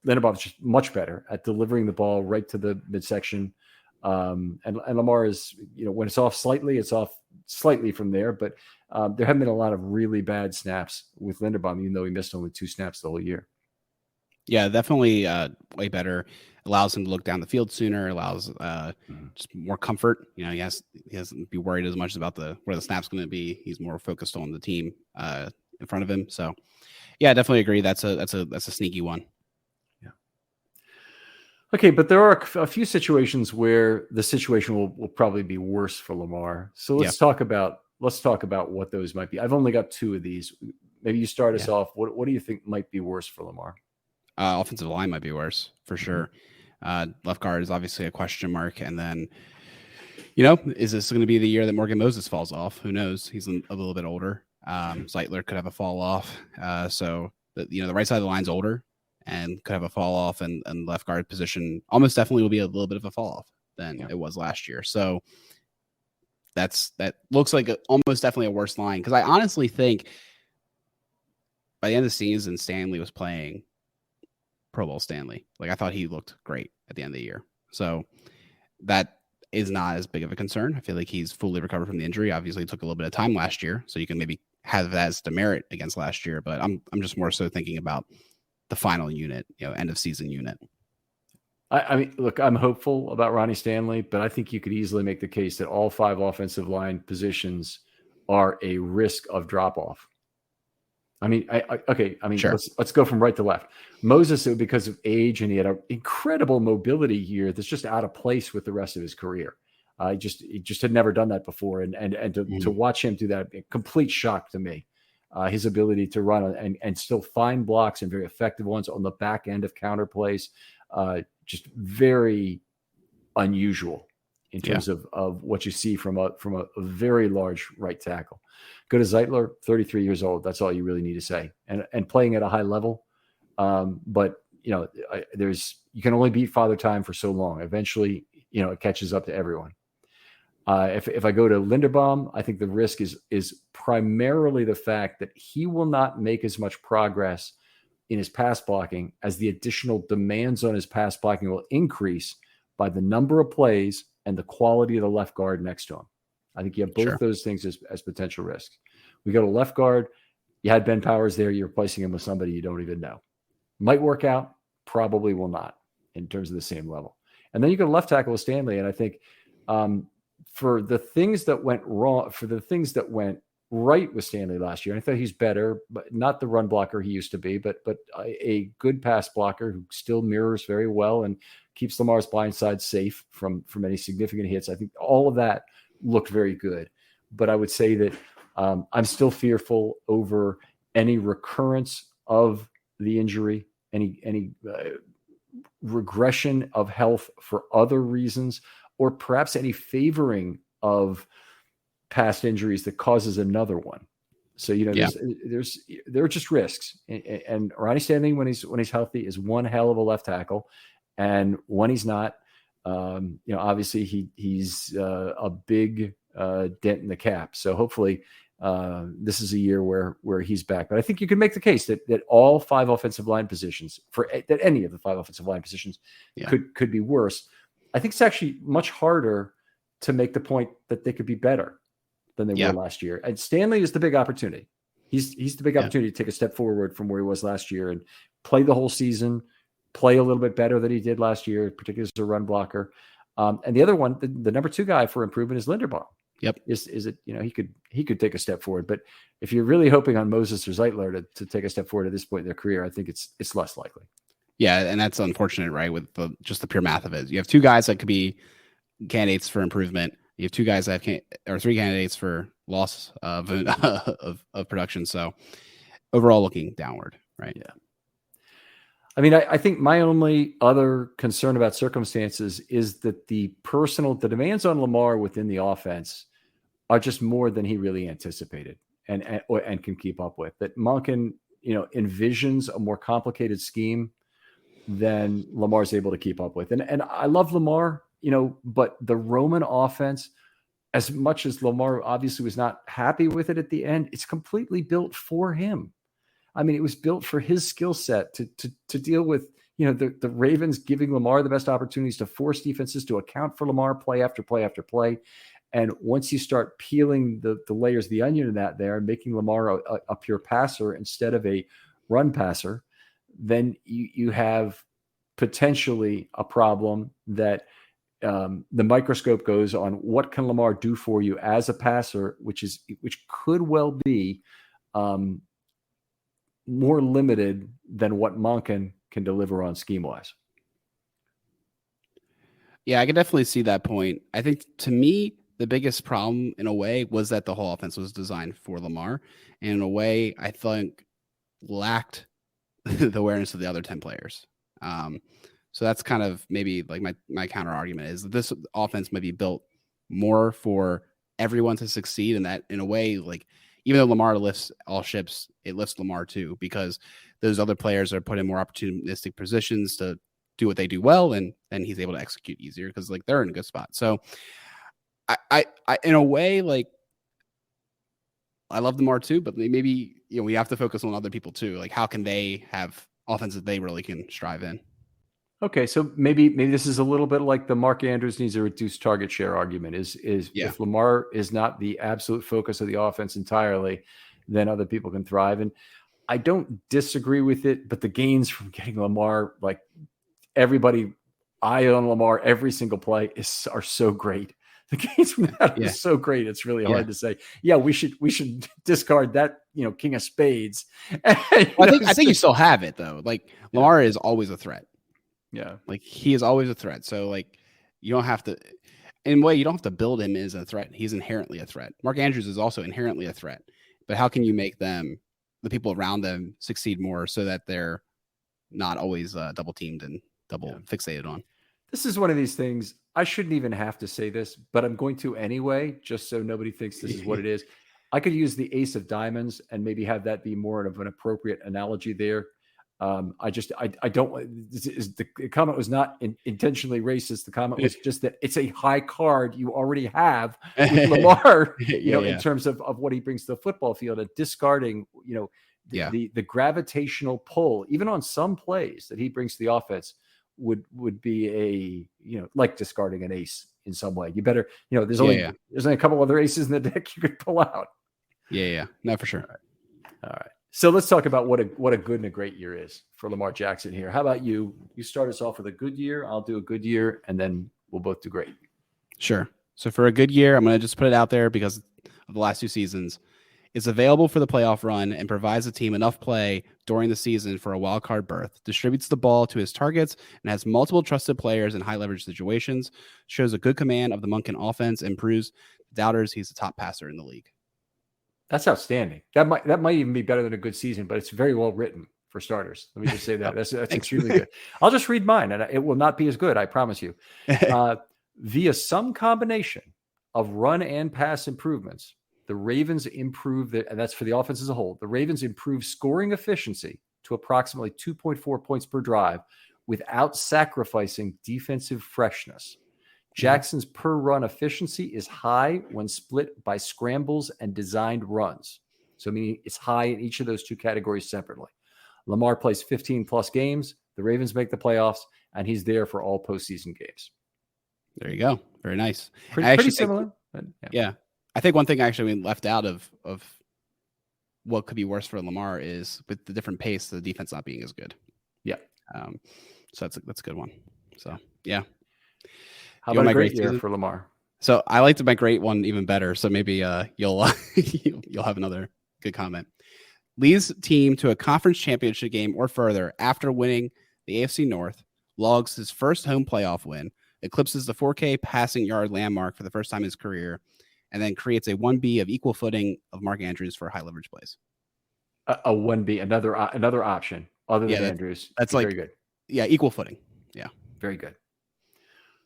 Linderbaum is just much better at delivering the ball right to the midsection. And Lamar is, when it's off slightly from there, but there haven't been a lot of really bad snaps with Linderbaum, even though he missed only 2 snaps the whole year. Yeah, definitely way better. Allows him to look down the field sooner, allows just more comfort. He hasn't to be worried as much about where the snap's going to be. He's more focused on the team in front of him. So yeah, I definitely agree. That's a sneaky one. Okay, but there are a few situations where the situation will probably be worse for Lamar. So let's talk about what those might be. I've only got 2 of these. Maybe you start us off. What do you think might be worse for Lamar? Offensive line might be worse for sure. Left guard is obviously a question mark. And then, you know, is this going to be the year that Morgan Moses falls off? Who knows? He's a little bit older. Zeitler could have a fall off. The right side of the line's older and could have a fall off, and left guard position almost definitely will be a little bit of a fall off than it was last year. So that looks like almost definitely a worse line, because I honestly think by the end of the season, Stanley was playing Pro Bowl Stanley. Like, I thought he looked great at the end of the year. So that is not as big of a concern. I feel like he's fully recovered from the injury. Obviously, it took a little bit of time last year, so you can maybe have that as demerit against last year. But I'm just more so thinking about the final unit, end of season unit. I mean, look, I'm hopeful about Ronnie Stanley, but I think you could easily make the case that all 5 offensive line positions are a risk of drop off. I memean, Sure. let's go from right to left. Moses, because of age, and he had an incredible mobility here that's just out of place with the rest of his career. He just had never done that before, and to watch him do that, a complete shock to me. His ability to run and still find blocks, and very effective ones on the back end of counter plays, just very unusual in terms of what you see from a very large right tackle. Go to Zeitler, 33 years old. That's all you really need to say, and playing at a high level. But you can only beat Father Time for so long. Eventually, it catches up to everyone. If I go to Linderbaum, I think the risk is primarily the fact that he will not make as much progress in his pass blocking as the additional demands on his pass blocking will increase by the number of plays and the quality of the left guard next to him. I think you have both those things as potential risks. We go to left guard. You had Ben Powers there. You're replacing him with somebody you don't even know. Might work out. Probably will not in terms of the same level. And then you go to left tackle with Stanley. And I think for the things that went wrong, for the things that went right with Stanley last year, I thought he's better, but not the run blocker he used to be, but a good pass blocker who still mirrors very well and keeps Lamar's blind side safe from any significant hits. I think all of that looked very good. But I would say that I'm still fearful over any recurrence of the injury, any regression of health for other reasons, or perhaps any favoring of past injuries that causes another one. So, there are just risks. And Ronnie Stanley, when he's healthy, is one hell of a left tackle. And when he's not, obviously he's a big dent in the cap. So hopefully this is a year where he's back. But I think you can make the case that all 5 offensive line positions, that any of the 5 offensive line positions could be worse. I think it's actually much harder to make the point that they could be better than they were last year. And Stanley is the big opportunity. He's the big opportunity to take a step forward from where he was last year and play the whole season, play a little bit better than he did last year, particularly as a run blocker. And the other one, the number 2 guy for improvement is Linderbaum. Yep. Is it, he could take a step forward, but if you're really hoping on Moses or Zeitler to take a step forward at this point in their career, I think it's less likely. Yeah. And that's unfortunate, right? With just the pure math of it. You have 2 guys that could be candidates for improvement. You have 2 guys that or 3 candidates for loss of production. So overall looking downward, right? Yeah. I mean, I think my only other concern about circumstances is that the demands on Lamar within the offense are just more than he really anticipated and can keep up with. That Monken, envisions a more complicated scheme than Lamar's able to keep up with. And I love Lamar, but the Roman offense, as much as Lamar obviously was not happy with it at the end, it's completely built for him. I mean, it was built for his skill set to deal with, the Ravens giving Lamar the best opportunities to force defenses to account for Lamar play after play after play. And once you start peeling the layers of the onion in that there and making Lamar a pure passer instead of a run passer, then you have potentially a problem that the microscope goes on what can Lamar do for you as a passer, which could well be more limited than what Monken can deliver on scheme-wise. Yeah, I can definitely see that point. I think to me, the biggest problem in a way was that the whole offense was designed for Lamar. And in a way, I think lacked the awareness of the other 10 players. So that's kind of maybe like my counter argument is that this offense might be built more for everyone to succeed, and that in a way, like even though Lamar lifts all ships, it lifts Lamar too, because those other players are put in more opportunistic positions to do what they do well, and then he's able to execute easier because like they're in a good spot. So I in a way, like I love Lamar too, but maybe we have to focus on other people too. Like how can they have offense that they really can strive in? Okay, so maybe this is a little bit like the Mark Andrews needs a reduced target share argument. Is Yeah. if Lamar is not the absolute focus of the offense entirely, then other people can thrive. And I don't disagree with it, but the gains from getting Lamar, like everybody eye on Lamar every single play are so great. The gains from that are so great. It's really hard to say, yeah, we should discard that, king of spades. I think you still have it though. Like Lamar is always a threat. Yeah. Like he is always a threat. So like you don't have to, in a way, you don't have to build him as a threat. He's inherently a threat. Mark Andrews is also inherently a threat. But how can you make them, the people around them, succeed more so that they're not always double teamed and double fixated on? This is one of these things. I shouldn't even have to say this, but I'm going to anyway, just so nobody thinks this is what it is. I could use the ace of diamonds and maybe have that be more of an appropriate analogy there. I don't. The comment was not intentionally racist. The comment was just that it's a high card you already have with Lamar, in terms of what he brings to the football field, and discarding, the gravitational pull, even on some plays that he brings to the offense, would be like discarding an ace in some way. You better, there's only a couple other aces in the deck you could pull out. Yeah, no, for sure. All right. So let's talk about what a good and a great year is for Lamar Jackson here. How about you? You start us off with a good year. I'll do a good year, and then we'll both do great. Sure. So for a good year, I'm going to just put it out there because of the last 2 seasons. It's available for the playoff run and provides the team enough play during the season for a wild card berth, distributes the ball to his targets, and has multiple trusted players in high leverage situations, shows a good command of the Monken offense, and proves doubters he's the top passer in the league. That's outstanding. That might even be better than a good season, but it's very well written for starters. Let me just say that. That's extremely good. I'll just read mine, and it will not be as good, I promise you. Via some combination of run and pass improvements, the Ravens improve, and that's for the offense as a whole, the Ravens improve scoring efficiency to approximately 2.4 points per drive without sacrificing defensive freshness. Jackson's per run efficiency is high when split by scrambles and designed runs. So meaning it's high in each of those two categories separately. Lamar plays 15 plus games. The Ravens make the playoffs, and he's there for all postseason games. There you go. Very nice. Pretty similar. Yeah. I think one thing actually we left out of what could be worse for Lamar is with the different pace, the defense not being as good. Yeah. So that's a good one. So yeah. How about a great year for Lamar? So I like to make great one even better. So maybe you'll have another good comment. Leads team to a conference championship game or further after winning the AFC North, logs his first home playoff win, eclipses the 4K passing yard landmark for the first time in his career, and then creates a 1B of equal footing of Mark Andrews for high leverage plays. A 1B, another option other than Andrews. That's like very good. Yeah, equal footing. Yeah, very good.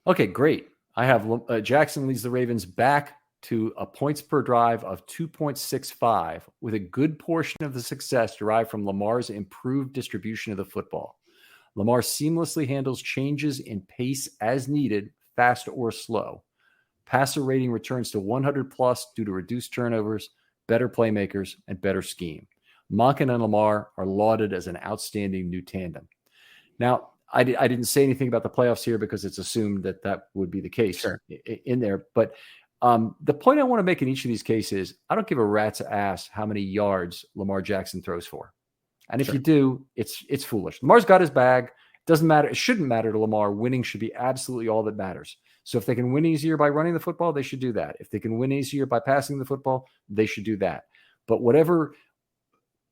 Okay, great. I have Jackson leads the Ravens back to a points per drive of 2.65, with a good portion of the success derived from Lamar's improved distribution of the football. Lamar seamlessly handles changes in pace as needed, fast or slow. Passer rating returns to 100 plus due to reduced turnovers, better playmakers, and better scheme. Monken and Lamar are lauded as an outstanding new tandem. Now, I didn't say anything about the playoffs here because it's assumed that would be the case in there. But the point I want to make in each of these cases, I don't give a rat's ass how many yards Lamar Jackson throws for. And if you do, it's foolish. Lamar's got his bag. It doesn't matter. It shouldn't matter to Lamar. Winning should be absolutely all that matters. So if they can win easier by running the football, they should do that. If they can win easier by passing the football, they should do that. But whatever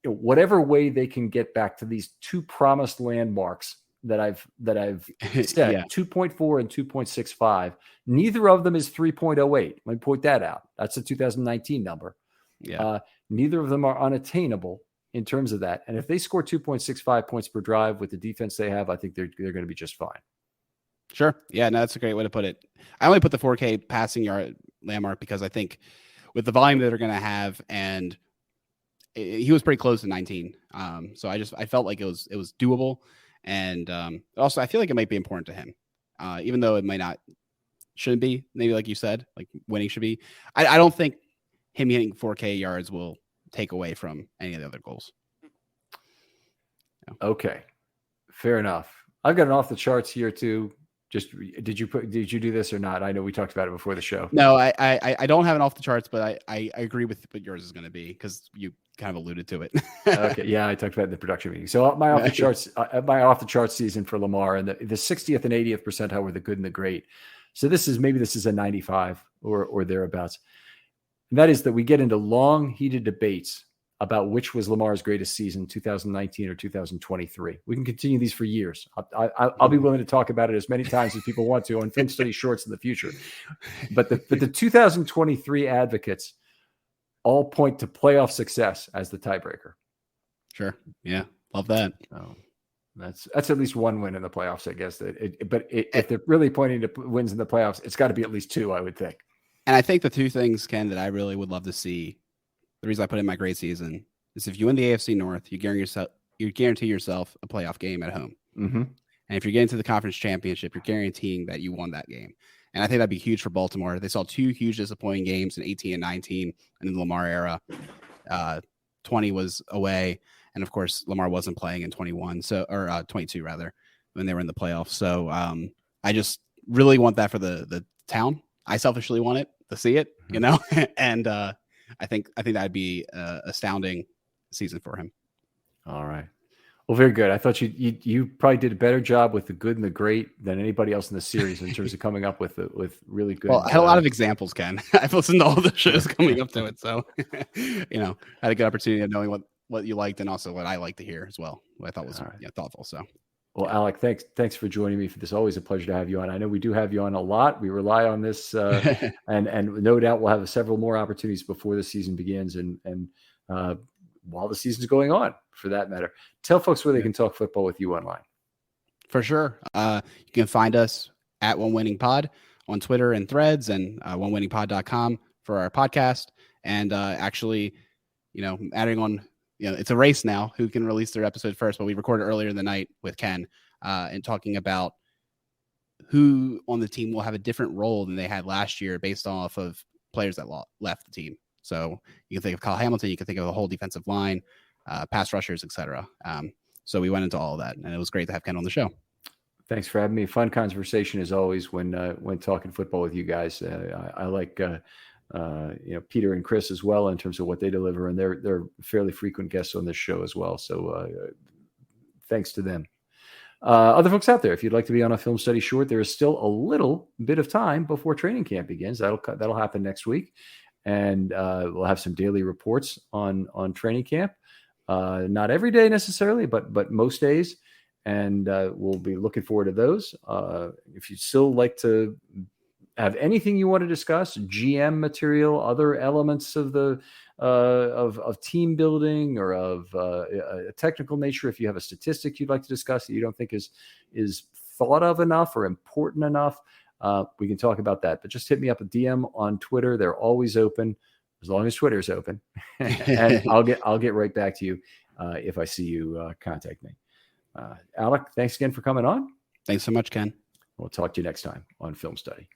way they can get back to these two promised landmarks that I've said, 2.4 and 2.65. Neither of them is 3.08. Let me point that out. That's a 2019 number. Yeah. Neither of them are unattainable in terms of that. And if they score 2.65 points per drive with the defense they have, I think they're going to be just fine. Sure. Yeah, no, that's a great way to put it. I only put the 4K passing yard landmark because I think with the volume that they're going to have, and he was pretty close to 19. So I felt like it was doable. And also I feel like it might be important to him, even though it shouldn't be, maybe like you said, like winning should be. I don't think him hitting 4K yards will take away from any of the other goals. Yeah. Okay. Fair enough. I've got an off the charts here too. Just did you do this or not? I know we talked about it before the show. No, I don't have an off the charts, but I agree with what yours is going to be because you kind of alluded to it. Okay, yeah, I talked about it in the production meeting. So my off the charts season for Lamar, and the 60th and 80th percentile were the good and the great. So this is a 95 or thereabouts. And that is that we get into long, heated debates about which was Lamar's greatest season, 2019 or 2023. We can continue these for years. I'll be willing to talk about it as many times as people want to on Film Study Shorts in the future. But the 2023 advocates all point to playoff success as the tiebreaker. Sure. Yeah. Love that. Oh, that's at least one win in the playoffs, I guess. If they're really pointing to wins in the playoffs, it's got to be at least two, I would think. And I think the two things, Ken, that I really would love to see, the reason I put in my great season, is if you win the AFC North, you guarantee yourself a playoff game at home. Mm-hmm. And if you're getting to the conference championship, you're guaranteeing that you won that game. And I think that'd be huge for Baltimore. They saw two huge disappointing games in 18 and 19 in the Lamar era. 20 was away. And of course, Lamar wasn't playing in 21, or 22 rather, when they were in the playoffs. So I just really want that for the town. I selfishly want it to see it, you know, and I think that'd be astounding season for him. All right. Well, very good. I thought you probably did a better job with the good and the great than anybody else in the series in terms of coming up with really good. Well, I had a lot of examples, Ken. I've listened to all the shows coming up to it, so you know, I had a good opportunity of knowing what you liked and also what I like to hear as well. What I thought was thoughtful. So, well, Alec, thanks for joining me for this. Always a pleasure to have you on. I know we do have you on a lot. We rely on this, and no doubt we'll have several more opportunities before the season begins and while the season's going on, for that matter. Tell folks where they can talk football with you online. For sure. You can find us at One Winning Pod on Twitter and Threads, and onewinningpod.com for our podcast. And actually, you know, adding on, you know, it's a race now who can release their episode first, but we recorded earlier in the night with Ken and talking about who on the team will have a different role than they had last year based off of players that left the team. So you can think of Kyle Hamilton, you can think of the whole defensive line, pass rushers, etc. So we went into all of that, and it was great to have Ken on the show. Thanks for having me. Fun conversation as always when talking football with you guys. I like Peter and Chris as well in terms of what they deliver, and they're fairly frequent guests on this show as well. So thanks to them. Other folks out there, if you'd like to be on a Film Study Short, there is still a little bit of time before training camp begins. That'll happen next week. And we'll have some daily reports on training camp. Not every day necessarily, but most days. And we'll be looking forward to those. If you'd still like to have anything you want to discuss, GM material, other elements of the of team building or of a technical nature, if you have a statistic you'd like to discuss that you don't think is thought of enough or important enough, we can talk about that. But just hit me up a DM on Twitter. They're always open as long as Twitter's open. And I'll get right back to you if I see you contact me. Alec, thanks again for coming on. Thanks so much, Ken. We'll talk to you next time on Film Study.